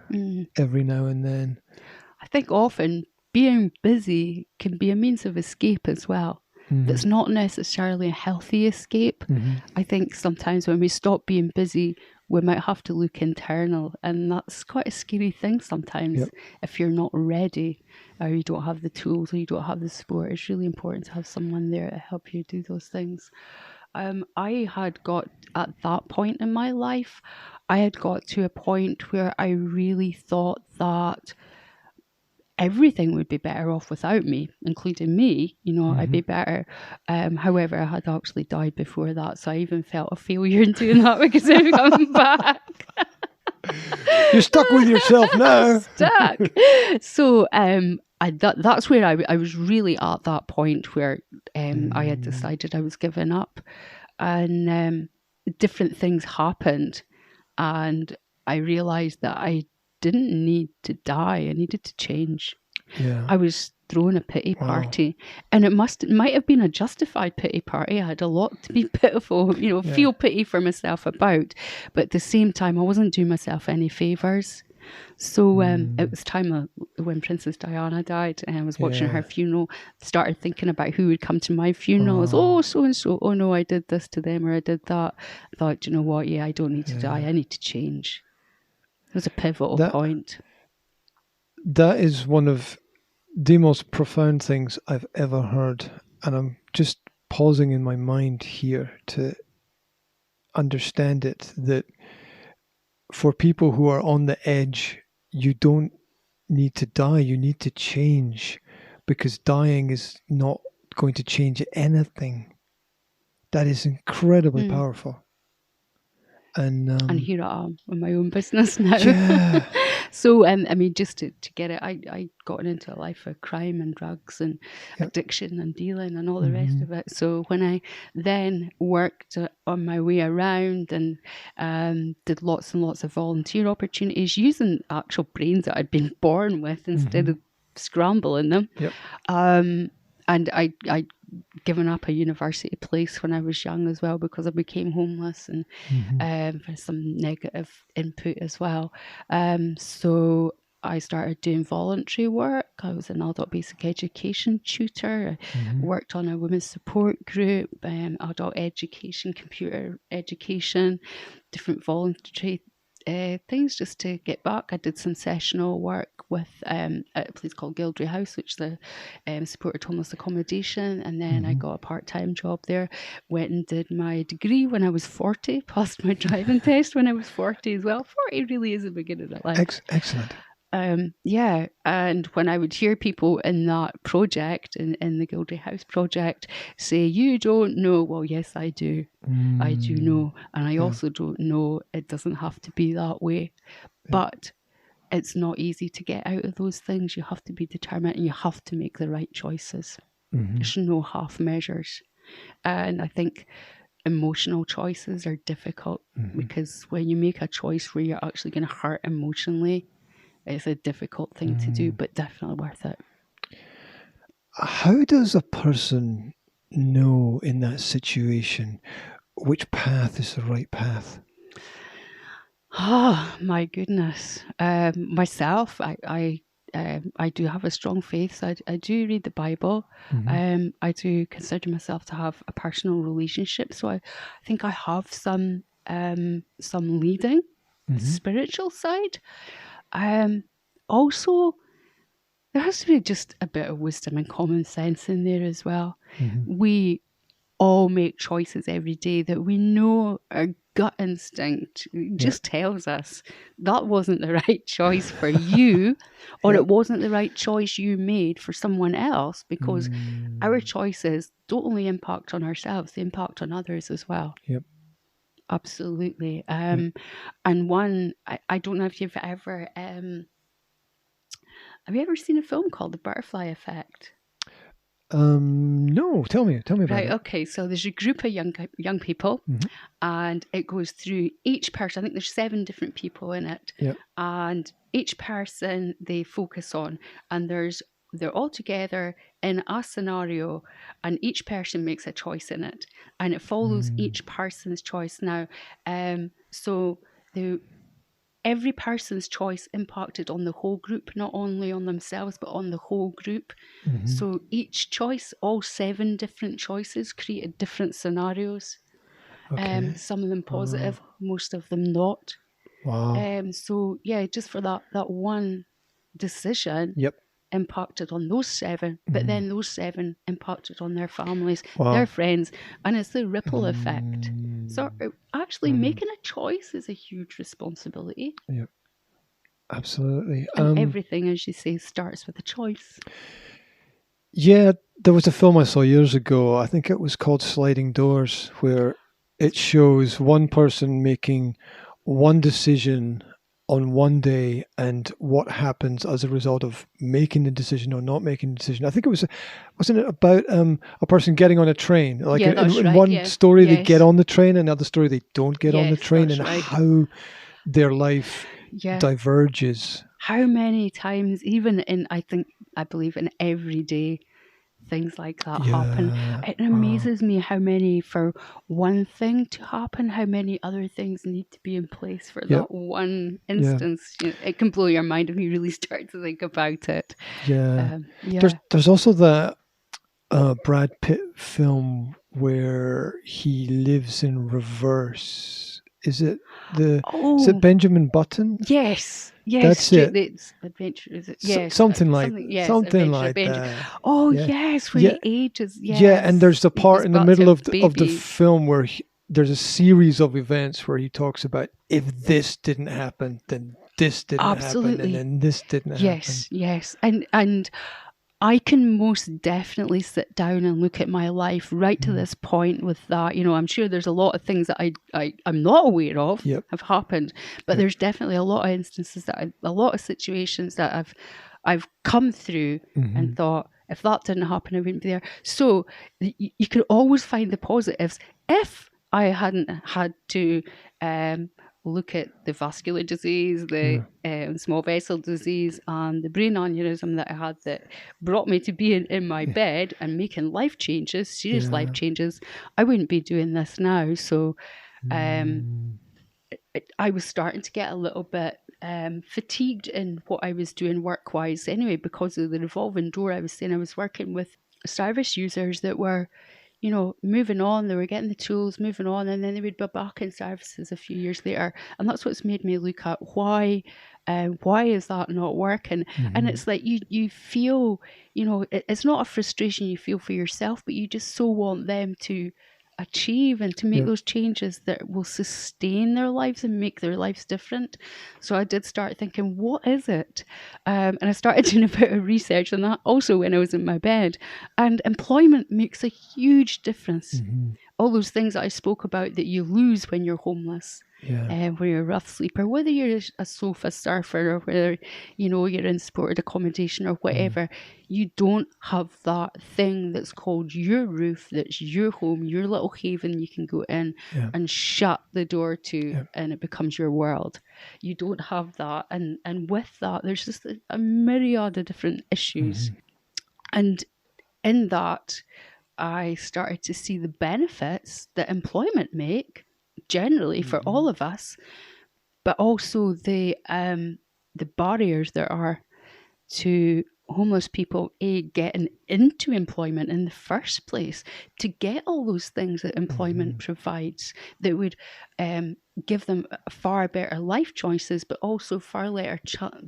every now and then. I think often being busy can be a means of escape as well. That's not necessarily a healthy escape. I think sometimes when we stop being busy, we might have to look internal, and that's quite a scary thing sometimes. If you're not ready, or you don't have the tools, or you don't have the support, it's really important to have someone there to help you do those things. I had got at that point in my life, I had got to a point where I really thought that everything would be better off without me, including me. I'd be better. However, I had actually died before that, so I even felt a failure in doing that because I've come back. You're stuck with yourself now. Stuck. So that's where I was really at that point where I had decided I was giving up, and different things happened, and I realised that I didn't need to die. I needed to change. I was throwing a pity party, and it might have been a justified pity party. I had a lot to be pitiful, feel pity for myself about, but at the same time I wasn't doing myself any favours. So it was time when Princess Diana died, and I was watching her funeral, started thinking about who would come to my funeral. Oh, so and so. Oh no, I did this to them, or I did that. I thought, you know what? I don't need to die. I need to change. It was a pivotal point. That is one of the most profound things I've ever heard. And I'm just pausing in my mind here to understand it, that for people who are on the edge, you don't need to die, you need to change, because dying is not going to change anything. That is incredibly powerful. And here I am with my own business now. Yeah. So, just to get it, I got into a life of crime and drugs and addiction and dealing and all the rest of it. So when I then worked on my way around and did lots and lots of volunteer opportunities using actual brains that I'd been born with instead of scrambling them. And I'd given up a university place when I was young as well, because I became homeless and for some negative input as well. So I started doing voluntary work. I was an adult basic education tutor. I worked on a women's support group, adult education, computer education, different voluntary things just to get back. I did some sessional work with a place called Hendrey House, which is the supported homeless accommodation, and then I got a part-time job there. Went and did my degree when I was 40, passed my driving test when I was 40 as well. 40 really is the beginning of life. Excellent. And when I would hear people in that project, in the Hendrey House project, say, you don't know, well, yes, I do. I do know. And I also don't know it doesn't have to be that way. But it's not easy to get out of those things. You have to be determined and you have to make the right choices. There's no half measures. And I think emotional choices are difficult because when you make a choice where you're actually going to hurt emotionally, it's a difficult thing to do, but definitely worth it. How does a person know in that situation which path is the right path? Oh, my goodness. Myself, I do have a strong faith. So I do read the Bible. I do consider myself to have a personal relationship. So I think I have some leading, spiritual side. Also, there has to be just a bit of wisdom and common sense in there as well. We all make choices every day that we know our gut instinct just tells us that wasn't the right choice for you, or it wasn't the right choice you made for someone else, because our choices don't only impact on ourselves, they impact on others as well. Yep. Absolutely. And one, I don't know if you've ever, have you ever seen a film called The Butterfly Effect? No, tell me about Right, it. okay, so there's a group of young people, and it goes through each person. I think there's 7 different people in it, and each person they focus on, and they're all together in a scenario, and each person makes a choice in it, and it follows each person's choice. Now, so every person's choice impacted on the whole group, not only on themselves, but on the whole group. So each choice, all 7 different choices, created different scenarios. Okay. Some of them positive, most of them not. Wow. So yeah, just for that one decision impacted on those 7, but then those 7 impacted on their families, their friends, and it's the ripple effect. So actually making a choice is a huge responsibility. Yep. Absolutely. And everything, as you say, starts with a choice. Yeah, there was a film I saw years ago. I think it was called Sliding Doors, where it shows one person making one decision on one day and what happens as a result of making the decision or not making the decision. I think wasn't it about a person getting on a train? Like in one story they get on the train, and another story they don't get on the train, and how their life diverges. How many times, even I believe in everyday things like that happen. It amazes me how many, for one thing to happen, how many other things need to be in place for that one instance. You know, it can blow your mind if you really start to think about it. There's also the Brad Pitt film where he lives in reverse. Is it Benjamin Button? Yes. That's it. It's Adventure, is it? Yes. Something like that. Oh, yes, when he ages. Yes. Yeah, and there's the part in the middle of the film where there's a series of events where he talks about, if this didn't happen, then this didn't happen, and then this didn't happen. Yes. And I can most definitely sit down and look at my life right to this point with that. You know, I'm sure there's a lot of things that I'm not aware of have happened, but there's definitely a lot of instances a lot of situations that I've come through and thought, if that didn't happen, I wouldn't be there. So you can always find the positives. If I hadn't had to look at the vascular disease, the small vessel disease, and the brain aneurysm that I had that brought me to being in my bed and making life changes, serious life changes, I wouldn't be doing this now. So I was starting to get a little bit fatigued in what I was doing work-wise anyway, because of the revolving door I was saying. I was working with service users that were, you know, moving on. They were getting the tools, moving on, and then they would be back in services a few years later. And that's what's made me look at why is that not working? And it's like you feel, you know, it's not a frustration you feel for yourself, but you just so want them to achieve and to make those changes that will sustain their lives and make their lives different. So I did start thinking, what is it? And I started doing a bit of research on that also when I was in my bed. And employment makes a huge difference. All those things that I spoke about that you lose when you're homeless, when you're a rough sleeper, whether you're a sofa surfer or whether, you know, you're in supported accommodation or whatever, you don't have that thing that's called your roof, that's your home, your little haven you can go in and shut the door to, and it becomes your world. You don't have that. And with that, there's just a myriad of different issues. And in that, I started to see the benefits that employment make generally for all of us, but also the barriers there are to homeless people getting into employment in the first place, to get all those things that employment provides that would give them far better life choices, but also far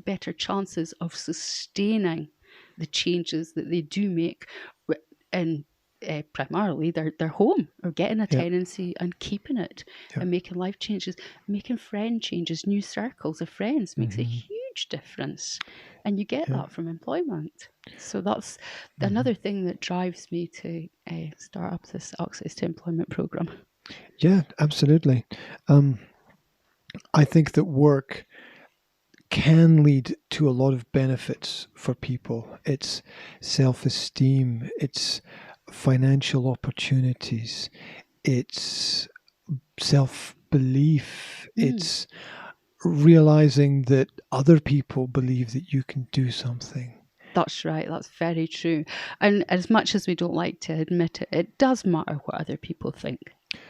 better chances of sustaining the changes that they do make in primarily their home, or getting a tenancy and keeping it, and making life changes, making friend changes, new circles of friends makes a huge difference, and you get that from employment. So that's another thing that drives me to start up this Access to Employment program. Yeah, absolutely. I think that work can lead to a lot of benefits for people. It's self-esteem, it's financial opportunities, it's self-belief, it's realizing that other people believe that you can do something. That's right. That's very true. And as much as we don't like to admit it, it does matter what other people think.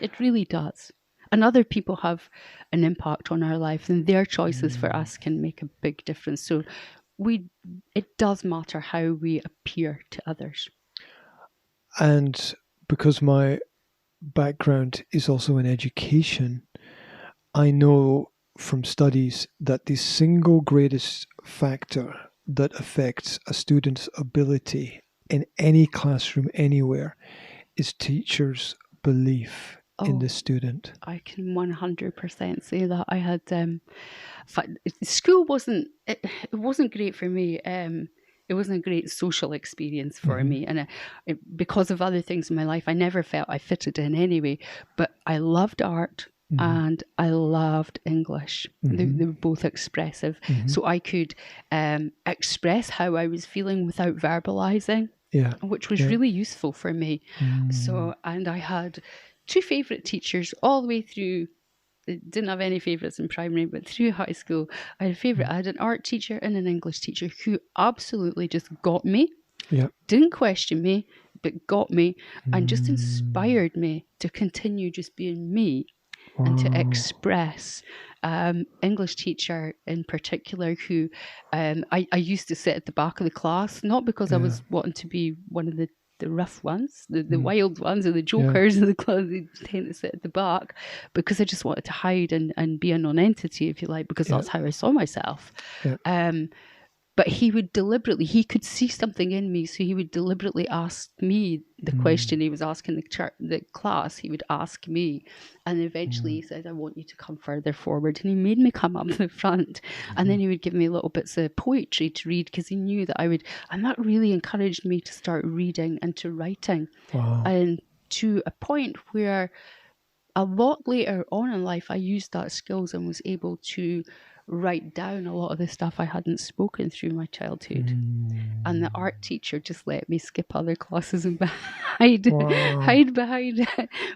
It really does. And other people have an impact on our life, and their choices for us can make a big difference. So it does matter how we appear to others. And because my background is also in education, I know from studies that the single greatest factor that affects a student's ability in any classroom anywhere is teachers' belief in the student. I can 100% say that. I had school wasn't great for me. It wasn't a great social experience for me, and because of other things in my life, I never felt I fitted in anyway. But I loved art. And I loved English. They were both expressive. So I could express how I was feeling without verbalizing, which was really useful for me. So, and I had two favourite teachers all the way through. Didn't have any favourites in primary, but through high school, I had a favourite. I had an art teacher and an English teacher who absolutely just got me. Didn't question me, but got me, and just inspired me to continue just being me. And to express. English teacher in particular, who I used to sit at the back of the class, not because I was wanting to be one of the rough ones, the wild ones, or the jokers in the class. They tend to sit at the back, because I just wanted to hide and be a non-entity, if you like, because that's how I saw myself. But he could see something in me, so he would deliberately ask me the question he was asking the class. He would ask me, and eventually he said, "I want you to come further forward." And he made me come up to the front, and then he would give me little bits of poetry to read, because he knew that I would, and that really encouraged me to start reading and to writing. And to a point where a lot later on in life, I used that skills and was able to write down a lot of the stuff I hadn't spoken through my childhood. And the art teacher just let me skip other classes and hide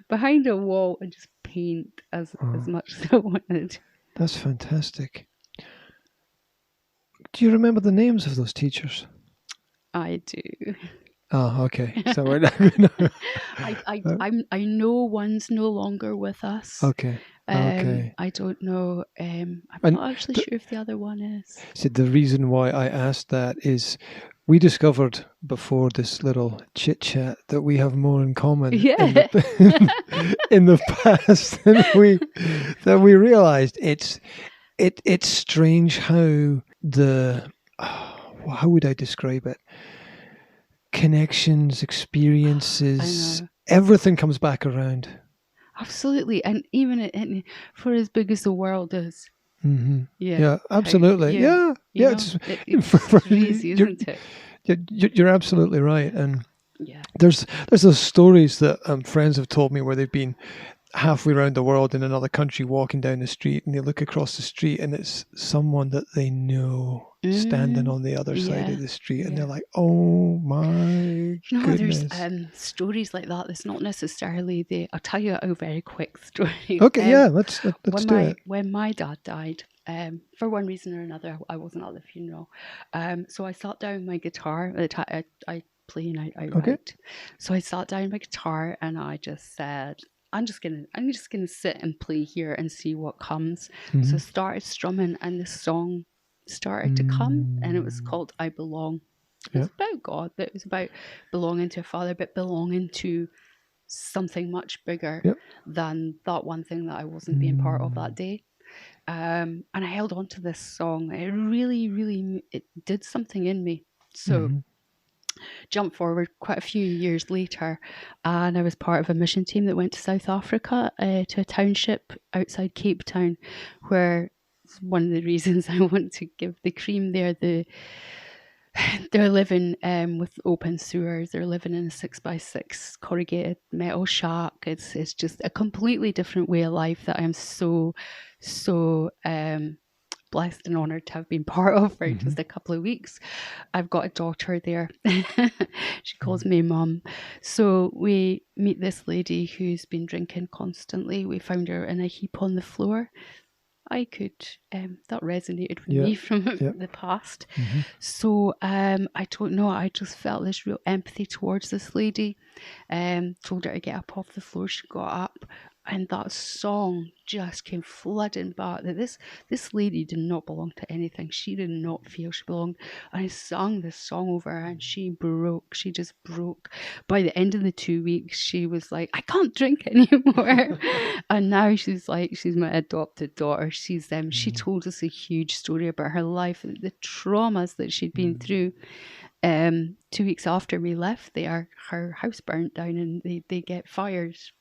behind a wall and just paint as much as I wanted. That's fantastic. Do you remember the names of those teachers? I do. Oh, okay. So I know one's no longer with us. Okay. I don't know. I'm not actually sure if the other one is. So the reason why I asked that is we discovered before this little chit chat that we have more in common in the past than we realized. It's strange how how would I describe it? Connections, experiences, everything comes back around. Absolutely. And even for as big as the world is. Yeah, absolutely. It's crazy, isn't it? You're absolutely right. And there's those stories that friends have told me where they've been halfway around the world in another country, walking down the street, and they look across the street and it's someone that they know standing on the other side of the street, and they're like, oh my goodness. There's stories like that. It's not necessarily I'll tell you a very quick story. Okay, let's do it. When my dad died, for one reason or another, I wasn't at the funeral. So I sat down my guitar. I play and I write. So I sat down my guitar and I just said, I'm just gonna sit and play here and see what comes. So I started strumming, and the song started to come, and it was called "I Belong." It's about God. It was about belonging to a father, but belonging to something much bigger than that one thing that I wasn't being part of that day. And I held on to this song. It really, really, it did something in me. So jump forward quite a few years later, and I was part of a mission team that went to South Africa, to a township outside Cape Town, where one of the reasons I want to give the cream there, they're living with open sewers. They're living in a 6x6 corrugated metal shack. It's just a completely different way of life that I'm so blessed and honoured to have been part of for just a couple of weeks. I've got a daughter there. She calls me mum. So we meet this lady who's been drinking constantly. We found her in a heap on the floor. I could, that resonated with me from the past. So I don't know, I just felt this real empathy towards this lady. Told her to get up off the floor. She got up, and that song just came flooding back, that this lady did not belong to anything. She did not feel she belonged. And I sang this song over her, and she just broke. By the end of the 2 weeks, she was like, I can't drink anymore. And now she's my adopted daughter. She told us a huge story about her life, the traumas that she'd been through. 2 weeks after we left there, her house burnt down, and they get fires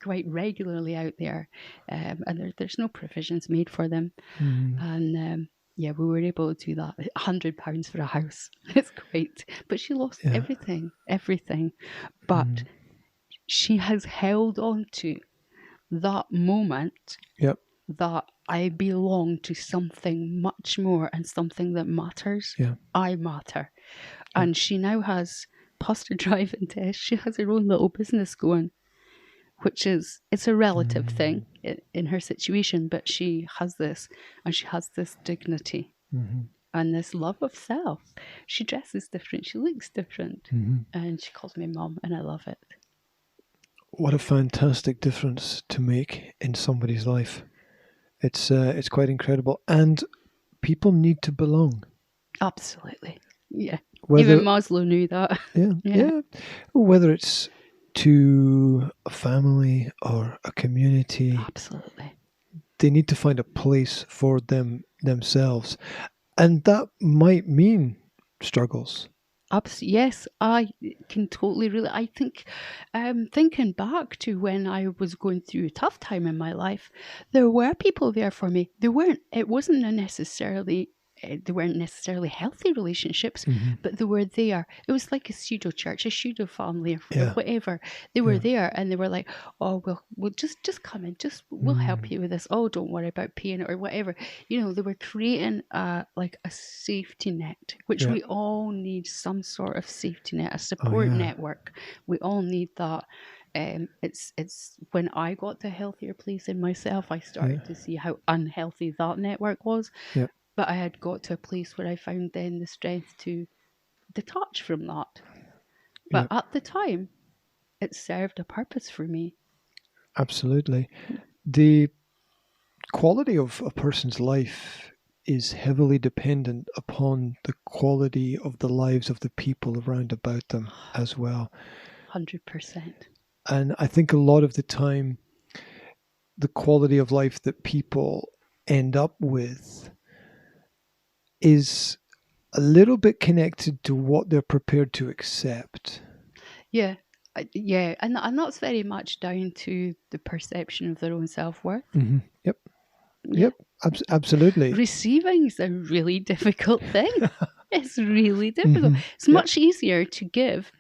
quite regularly out there, and there's no provisions made for them. And we were able to do that. £100 for a house. It's great. But she lost everything. But she has held on to that moment, that I belong to something much more, and something that matters. I matter. And she now has passed a driving test. She has her own little business going, which it's a relative thing in her situation, but she has this, and she has this dignity and this love of self. She dresses different, she looks different, and she calls me mum, and I love it. What a fantastic difference to make in somebody's life. It's quite incredible, and people need to belong. Absolutely, yeah. Whether, even Maslow knew that. Yeah. Whether it's to a family or a community, absolutely, they need to find a place for themselves, and that might mean struggles. Yes, I can totally relate. I think, thinking back to when I was going through a tough time in my life, there were people there for me. They weren't necessarily healthy relationships, but they were there. It was like a pseudo church, a pseudo family, or whatever. They were there, and they were like, "Oh, we'll just come in, we'll help you with this. Oh, don't worry about paying it or whatever." They were creating a safety net, which we all need. Some sort of safety net, a support network. We all need that. It's when I got to a healthier place in myself, I started to see how unhealthy that network was. But I had got to a place where I found then the strength to detach from that. But at the time, it served a purpose for me. Absolutely. The quality of a person's life is heavily dependent upon the quality of the lives of the people around about them as well. 100%. And I think a lot of the time, the quality of life that people end up with is a little bit connected to what they're prepared to accept. Yeah, and that's very much down to the perception of their own self-worth. Yep, absolutely. Receiving is a really difficult thing. It's really difficult. It's much easier to give.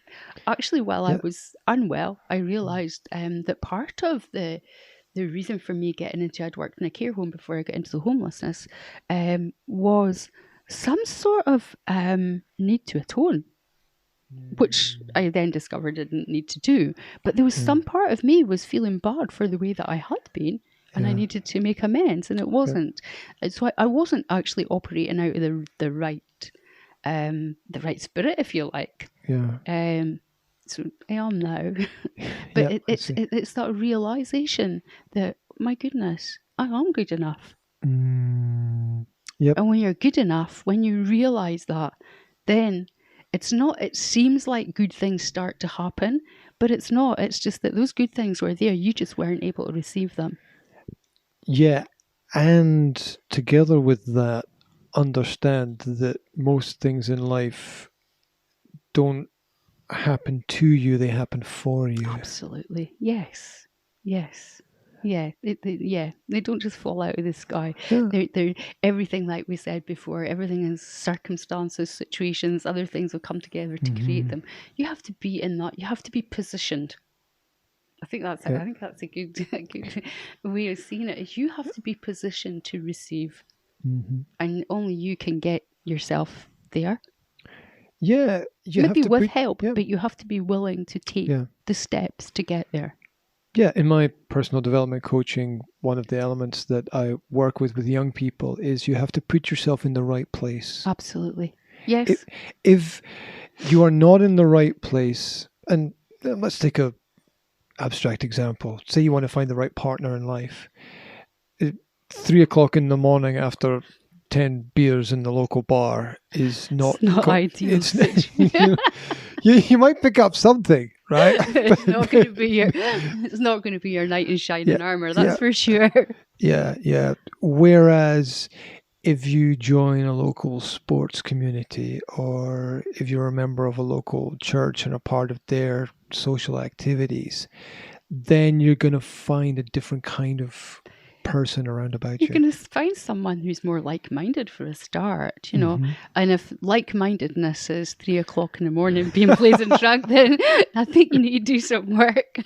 Actually, while I was unwell, I realised that part of the reason for me getting into, I'd worked in a care home before I got into the homelessness, was some sort of need to atone, which I then discovered I didn't need to do. But there was some part of me was feeling bad for the way that I had been, and I needed to make amends, and it wasn't. So I wasn't actually operating out of the right spirit, if you like. So I am now. But it's that realisation that, my goodness, I am good enough. And when you're good enough, when you realise that, then it's not, it seems like good things start to happen, but it's not. It's just that those good things were there, you just weren't able to receive them. Yeah, and together with that, understand that most things in life don't happen to you, they happen for you. Absolutely. Yes. Yeah, they don't just fall out of the sky. Yeah. They're everything, like we said before. Everything is circumstances, situations, other things will come together to create them. You have to be in that. You have to be positioned. I think that's a good way of seeing it. Is you have to be positioned to receive, and only you can get yourself there. Yeah, you maybe have to with help, yeah. but you have to be willing to take the steps to get there. Yeah, in my personal development coaching, one of the elements that I work with young people is you have to put yourself in the right place. Absolutely. Yes. If you are not in the right place, and let's take a abstract example. Say you want to find the right partner in life. 3 o'clock in the morning after 10 beers in the local bar is not ideal. You might pick up something, right? It's not going to be your knight in shining armor, that's for sure. Yeah. Whereas if you join a local sports community, or if you're a member of a local church and a part of their social activities, then you're going to find a different kind of person around about you. You're going to find someone who's more like-minded for a start, you know. And if like-mindedness is 3 o'clock in the morning being blazing drunk, then I think you need to do some work.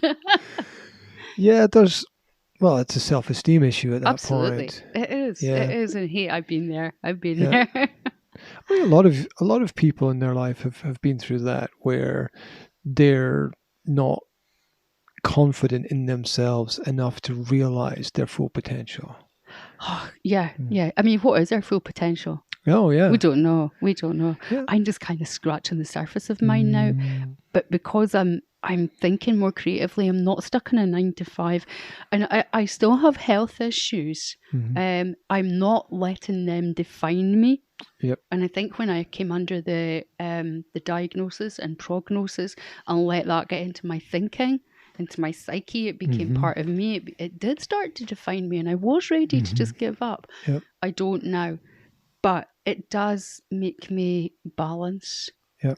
Yeah, it's a self-esteem issue at that Absolutely. point. It is. Yeah. It is. And hey, I've been there. there. I mean, a lot of people in their life have been through that, where they're not confident in themselves enough to realize their full potential. Yeah. I mean, what is our full potential? Oh, yeah. We don't know. Yeah. I'm just kind of scratching the surface of mine now. But because I'm thinking more creatively, I'm not stuck in a 9 to 5. And I still have health issues. I'm not letting them define me. Yep. And I think when I came under the diagnosis and prognosis and let that get into my thinking, into my psyche, it became part of me. It did start to define me, and I was ready to just give up. Yep. I don't now, but it does make me balance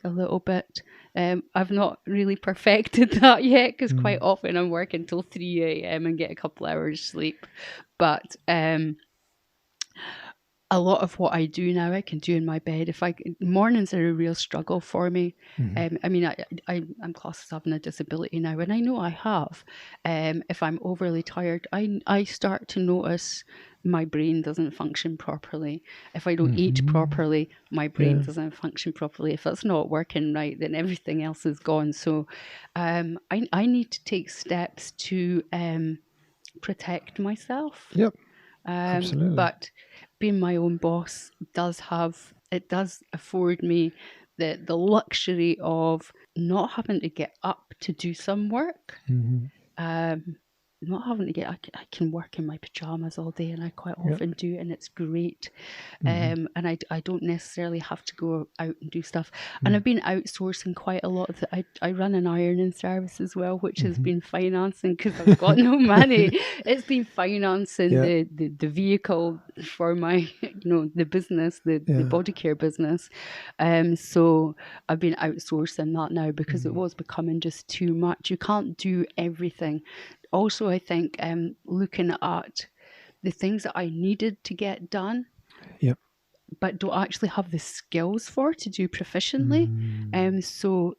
a little bit. I've not really perfected that yet, because quite often I'm working till 3 a.m. and get a couple hours sleep. But a lot of what I do now, I can do in my bed. Mornings are a real struggle for me. I mean, I'm classed as having a disability now, and I know I have. If I'm overly tired, I start to notice my brain doesn't function properly. If I don't eat properly, my brain doesn't function properly. If that's not working right, then everything else is gone. So I need to take steps to protect myself. Yep. Absolutely. But being my own boss does afford me the luxury of not having to get up to do some work. Not having to I can work in my pajamas all day, and I quite often do, and it's great. And I don't necessarily have to go out and do stuff. And I've been outsourcing quite a lot of I run an ironing service as well, which has been financing, because I've got no money. It's been financing the vehicle for my the business, the Bodycare business. So I've been outsourcing that now, because it was becoming just too much. You can't do everything. Also, I think looking at the things that I needed to get done, but don't actually have the skills to do proficiently. So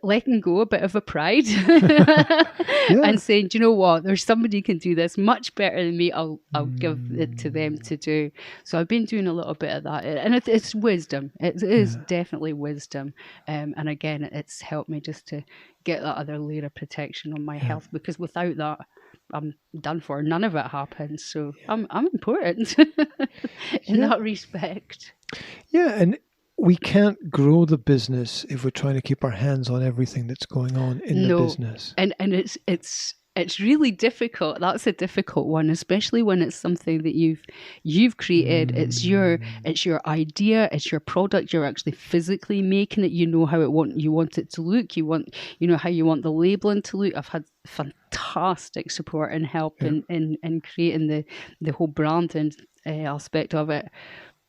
letting go a bit of a pride and saying, do you know what, there's somebody who can do this much better than me. I'll give it to them to do. So I've been doing a little bit of that, and it's wisdom. It is definitely wisdom. And again, it's helped me just to get that other layer of protection on my health, because without that, I'm done for. None of it happens. So I'm important in that respect. Yeah, and we can't grow the business if we're trying to keep our hands on everything that's going on in the business. And it's really difficult. That's a difficult one, especially when it's something that you've created. It's your idea, it's your product. You're actually physically making it. You know how you want it to look. You know how you want the labeling to look. I've had fantastic support and help in creating the whole branding aspect of it.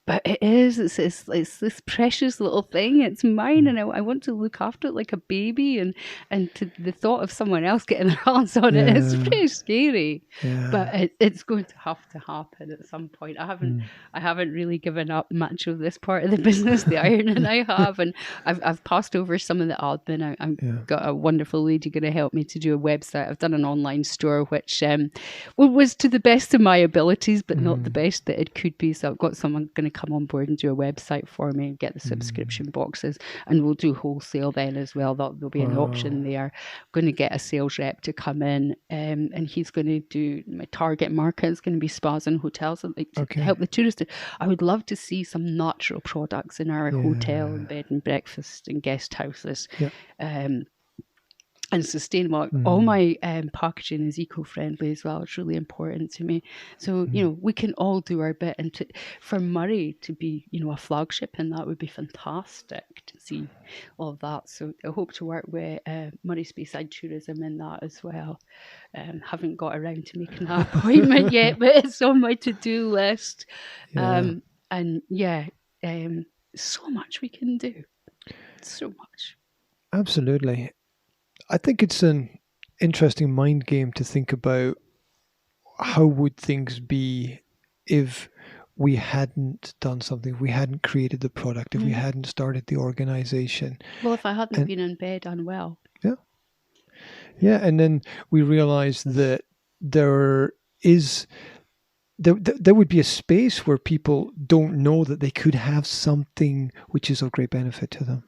But it is, it's this precious little thing. It's mine, and I want to look after it like a baby. And the thought of someone else getting their hands on it is pretty scary. Yeah. But it's going to have to happen at some point. I haven't really given up much of this part of the business, the ironing I have, and I've passed over some of the admin. I've got a wonderful lady going to help me to do a website. I've done an online store, which was to the best of my abilities, but not the best that it could be. So I've got someone going to come on board and do a website for me and get the subscription boxes, and we'll do wholesale then as well. There'll be an option there. I'm going to get a sales rep to come in, and he's going to do my target market is going to be spas and hotels to help the tourists. I would love to see some natural products in our hotel and bed and breakfast and guest houses. And sustainable. All my packaging is eco-friendly as well. It's really important to me. So, we can all do our bit. And for Moray to be, a flagship, and that would be fantastic to see all of that. So I hope to work with Moray Speyside Tourism in that as well. Haven't got around to making that appointment yet, but it's on my to-do list. So much we can do. So much. Absolutely. I think it's an interesting mind game to think about how would things be if we hadn't done something, if we hadn't created the product, if we hadn't started the organization. Well, if I hadn't been in bed unwell. Yeah, and then we realized that there would be a space where people don't know that they could have something which is of great benefit to them.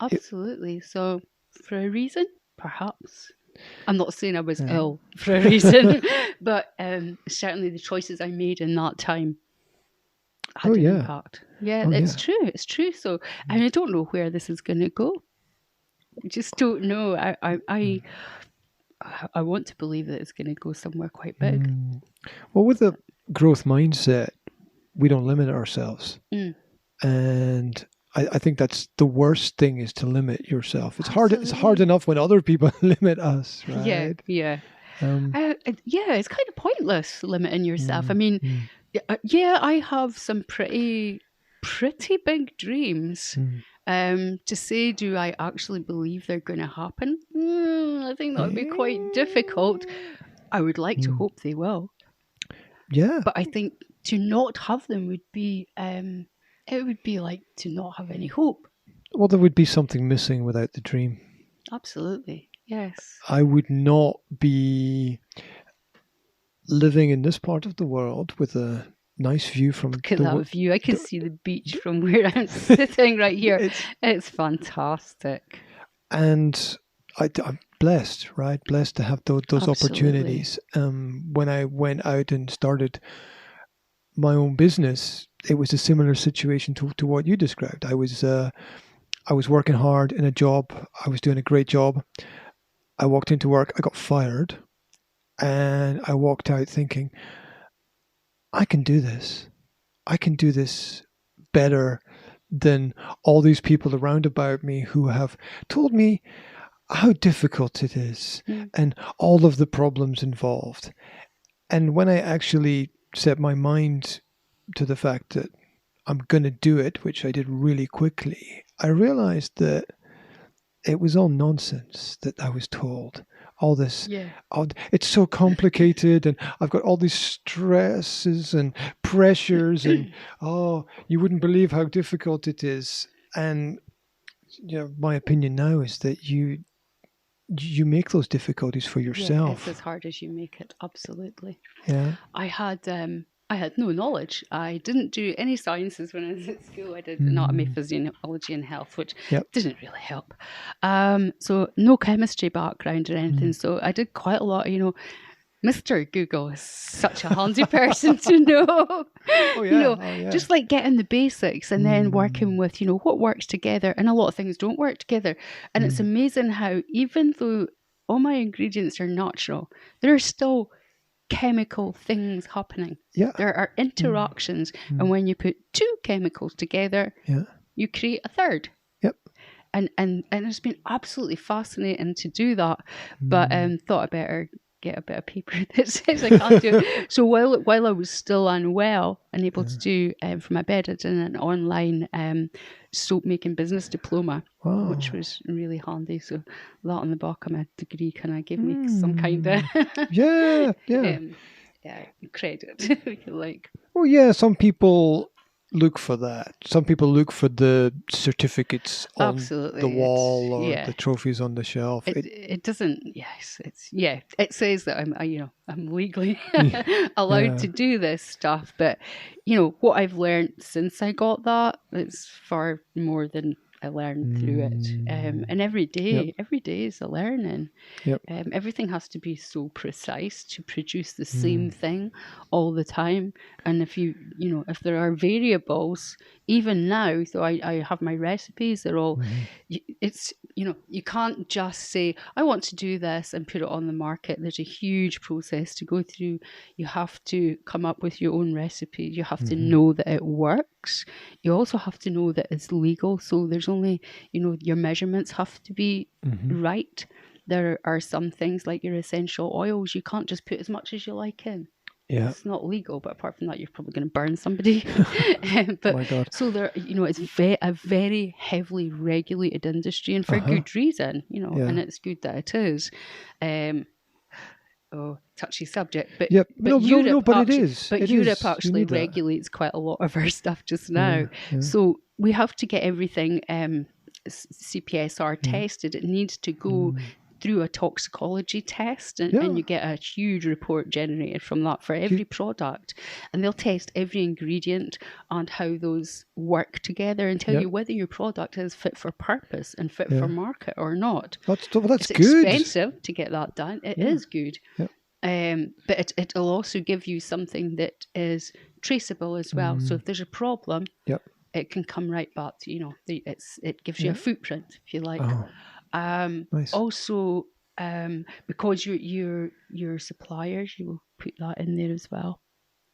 Absolutely. So for a reason, perhaps. I'm not saying I was ill for a reason, but certainly the choices I made in that time had an impact. It's true. It's true. So, and I don't know where this is going to go. I just don't know. I want to believe that it's going to go somewhere quite big. Well, with a growth mindset, we don't limit ourselves. And I think that's the worst thing, is to limit yourself. It's hard. It's hard enough when other people limit us, right? Yeah. It's kind of pointless limiting yourself. I mean, I have some pretty big dreams. To say, do I actually believe they're going to happen? I think that would be quite difficult. I would like to hope they will. Yeah. But I think to not have them would be... it would be like to not have any hope. Well, there would be something missing without the dream. Absolutely, yes. I would not be living in this part of the world with a nice view from... Look at that view. I can see the beach from where I'm sitting right here. It's fantastic. And I'm blessed, right? Blessed to have those opportunities. When I went out and started my own business, it was a similar situation to what you described. I was working hard in a job. I was doing a great job. I walked into work. I got fired, and I walked out thinking, I can do this. I can do this better than all these people around about me who have told me how difficult it is and all of the problems involved. And when I actually set my mind to the fact that I'm going to do it, which I did really quickly, I realized that it was all nonsense that I was told. All this, it's so complicated, and I've got all these stresses and pressures, and you wouldn't believe how difficult it is. And my opinion now is that you make those difficulties for yourself. Yeah, it's as hard as you make it. Absolutely. Yeah. I had no knowledge. I didn't do any sciences when I was at school. I did anatomy, physiology and health, which didn't really help. So no chemistry background or anything. So I did quite a lot of, Mr. Google is such a handy person to know. Just like getting the basics and then working with, what works together. And a lot of things don't work together. And it's amazing how even though all my ingredients are natural, there are still chemical things happening. There are interactions, and when you put two chemicals together, you create a third. And it's been absolutely fascinating to do that. But thought I better get a bit of paper that says I can't do it. So while I was still unwell and able to do from my bed, I did an online soap making business diploma, which was really handy. So that on the back of my degree kind of gave me some kind of credit, if you like. Well, yeah, some people look for that. Some people look for the certificates on the wall or the trophies on the shelf. It doesn't. Yes, it says that I'm legally allowed to do this stuff. But what I've learned since I got that, it's far more than I learned through it. And every day is a learning. Everything has to be so precise to produce the same thing all the time. And if if there are variables, even now, so I have my recipes, they're all, it's, you can't just say, I want to do this and put it on the market. There's a huge process to go through. You have to come up with your own recipe. You have to know that it works. You also have to know that it's legal. So there's only, your measurements have to be right. There are some things like your essential oils, you can't just put as much as you like in. Yeah. It's not legal, but apart from that, you're probably going to burn somebody. But, oh my God. So there, it's a very heavily regulated industry, and for good reason, and it's good that it is. Touchy subject, but Europe it is. But Europe actually regulates quite a lot of our stuff just now. So we have to get everything CPSR tested. It needs to go through a toxicology test, and you get a huge report generated from that for every product, and they'll test every ingredient and how those work together and tell you whether your product is fit for purpose and fit for market or not. That's it's good. Expensive to get that done. It is good. But it'll also give you something that is traceable as well. So if there's a problem, it can come right back to, it gives you a footprint, if you like. Nice. Also, because your suppliers, you will put that in there as well.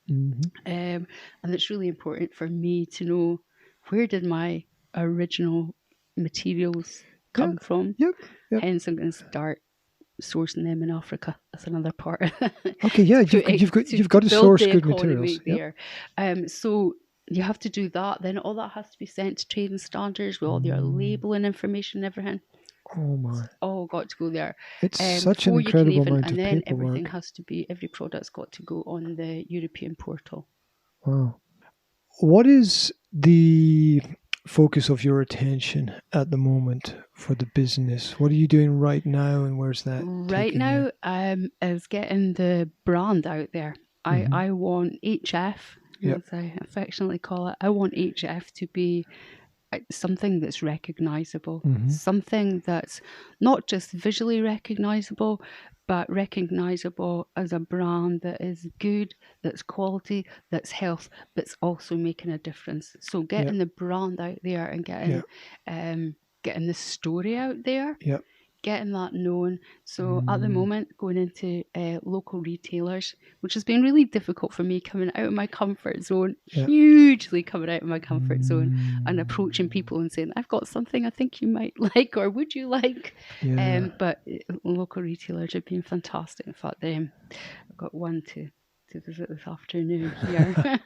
And it's really important for me to know, where did my original materials come from? Hence, I'm going to start sourcing them in Africa. That's another part. Okay, you've got to source good materials there. So you have to do that. Then all that has to be sent to trading standards with all your labeling information and everything. Oh my! It's all got to go there. It's such an incredible amount of paperwork. And then everything has to be, every product's got to go on the European portal. Wow. What is the focus of your attention at the moment for the business? What are you doing right now, and where's that? Right now, is getting the brand out there. I want HF, as I affectionately call it. I want HF to be something that's recognizable, something that's not just visually recognizable, but recognizable as a brand that is good, that's quality, that's health, but's also making a difference. So getting the brand out there and getting the story out there, getting that known. So at the moment, going into local retailers, which has been really difficult for me, coming out of my comfort zone, hugely coming out of my comfort zone, and approaching people and saying, I've got something I think you might like, or would you like? But local retailers have been fantastic. In fact, I've got one to visit this afternoon here.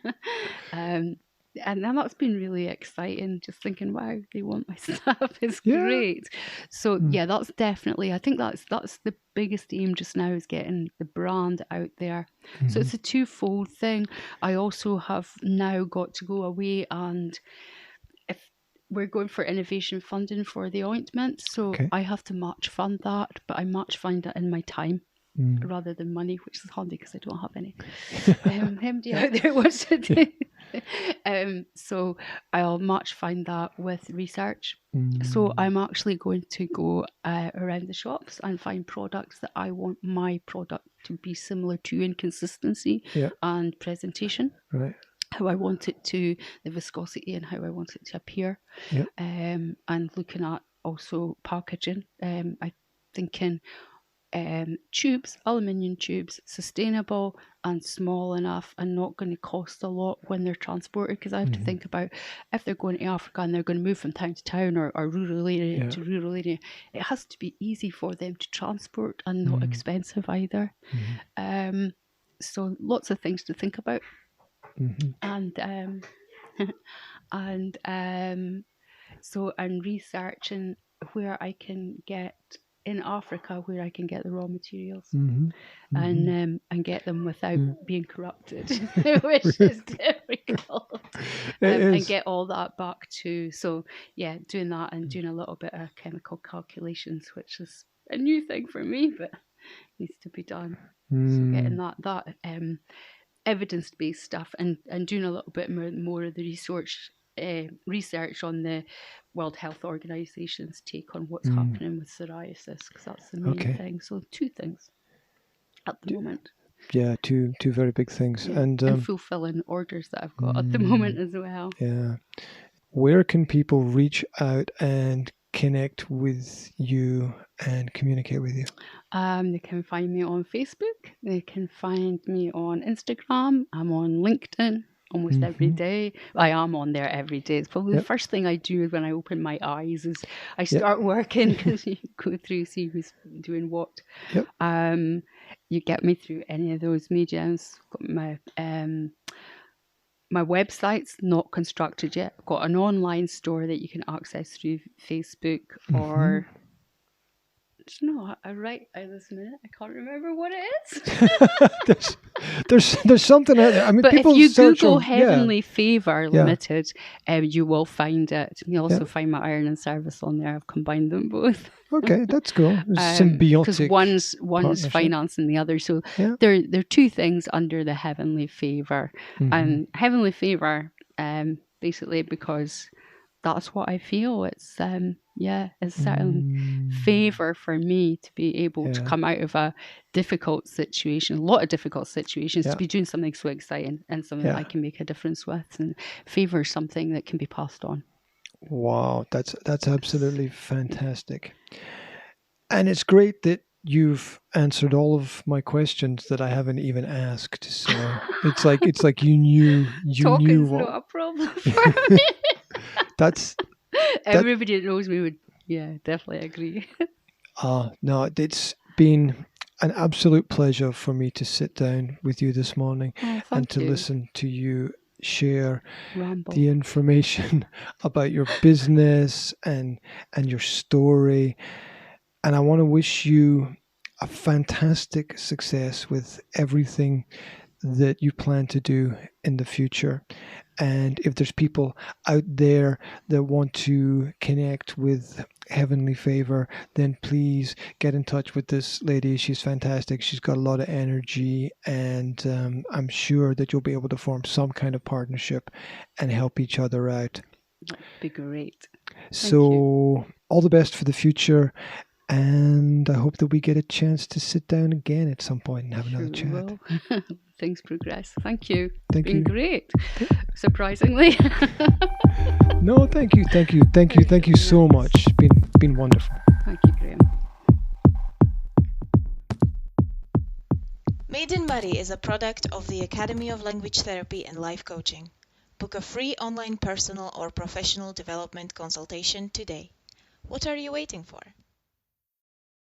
And then that's been really exciting, just thinking, wow, they want my stuff. It's great. So that's definitely, I think that's the biggest aim just now, is getting the brand out there. So it's a twofold thing. I also have now got to go away, and if we're going for innovation funding for the ointment, so I have to match fund that, but I match fund it in my time. Rather than money, which is handy because I don't have any. Hendrey out there wants to do. So I'll match find that with research. So I'm actually going to go around the shops and find products that I want my product to be similar to in consistency and presentation. Right. How I want it to, the viscosity and how I want it to appear. And looking at also packaging. I'm thinking, tubes, aluminium tubes, sustainable and small enough and not going to cost a lot when they're transported, because I have to think about if they're going to Africa and they're going to move from town to town or rural area to rural area, it has to be easy for them to transport and not expensive either. So lots of things to think about. And so I'm researching where I can get in Africa, where I can get the raw materials and get them without being corrupted, which is difficult. And get all that back to, so yeah, doing that and doing a little bit of chemical calculations, which is a new thing for me, but needs to be done. So getting that evidence-based stuff and doing a little bit more of the research on the World Health Organization's take on what's happening with psoriasis, because that's the main thing. So 2 things at the moment. Yeah, two very big things. Yeah. And fulfilling orders that I've got at the moment as well. Yeah. Where can people reach out and connect with you and communicate with you? They can find me on Facebook. They can find me on Instagram. I'm on LinkedIn almost every day. I am on there every day. It's probably the first thing I do when I open my eyes is I start working, because you go through, see who's doing what. You get me through any of those mediums. My website's not constructed yet. I've got an online store that you can access through Facebook or... Do you know, I this minute, I can't remember what it is. there's something out there. I mean, but people if you search Google on, Heavenly Favour Limited, you will find it. You also find my iron and service on there. I've combined them both. Okay, that's cool. Symbiotic. Because one's financing the other. So they're 2 things under the Heavenly Favour. And Heavenly Favour, basically because that's what I feel. It's it's a certain favour for me to be able to come out of a difficult situation, a lot of difficult situations, to be doing something so exciting and something that I can make a difference with, and favour something that can be passed on. Wow, that's absolutely fantastic. And it's great that you've answered all of my questions that I haven't even asked. So it's like you knew Talking's what... not a problem for me. Everybody that knows me would, definitely agree. No, it's been an absolute pleasure for me to sit down with you this morning and to listen to you share the information about your business and your story. And I want to wish you a fantastic success with everything that you plan to do in the future. And if there's people out there that want to connect with Heavenly Favour, then please get in touch with this lady. She's fantastic. She's got a lot of energy, and I'm sure that you'll be able to form some kind of partnership and help each other out. That'd be great. So all the best for the future. And I hope that we get a chance to sit down again at some point and have another chat. Things progress. Thank you. Thank you. It's been great. Surprisingly. No, thank you so much. It's been wonderful. Thank you, Graham. Made in Moray is a product of the Academy of Language Therapy and Life Coaching. Book a free online personal or professional development consultation today. What are you waiting for?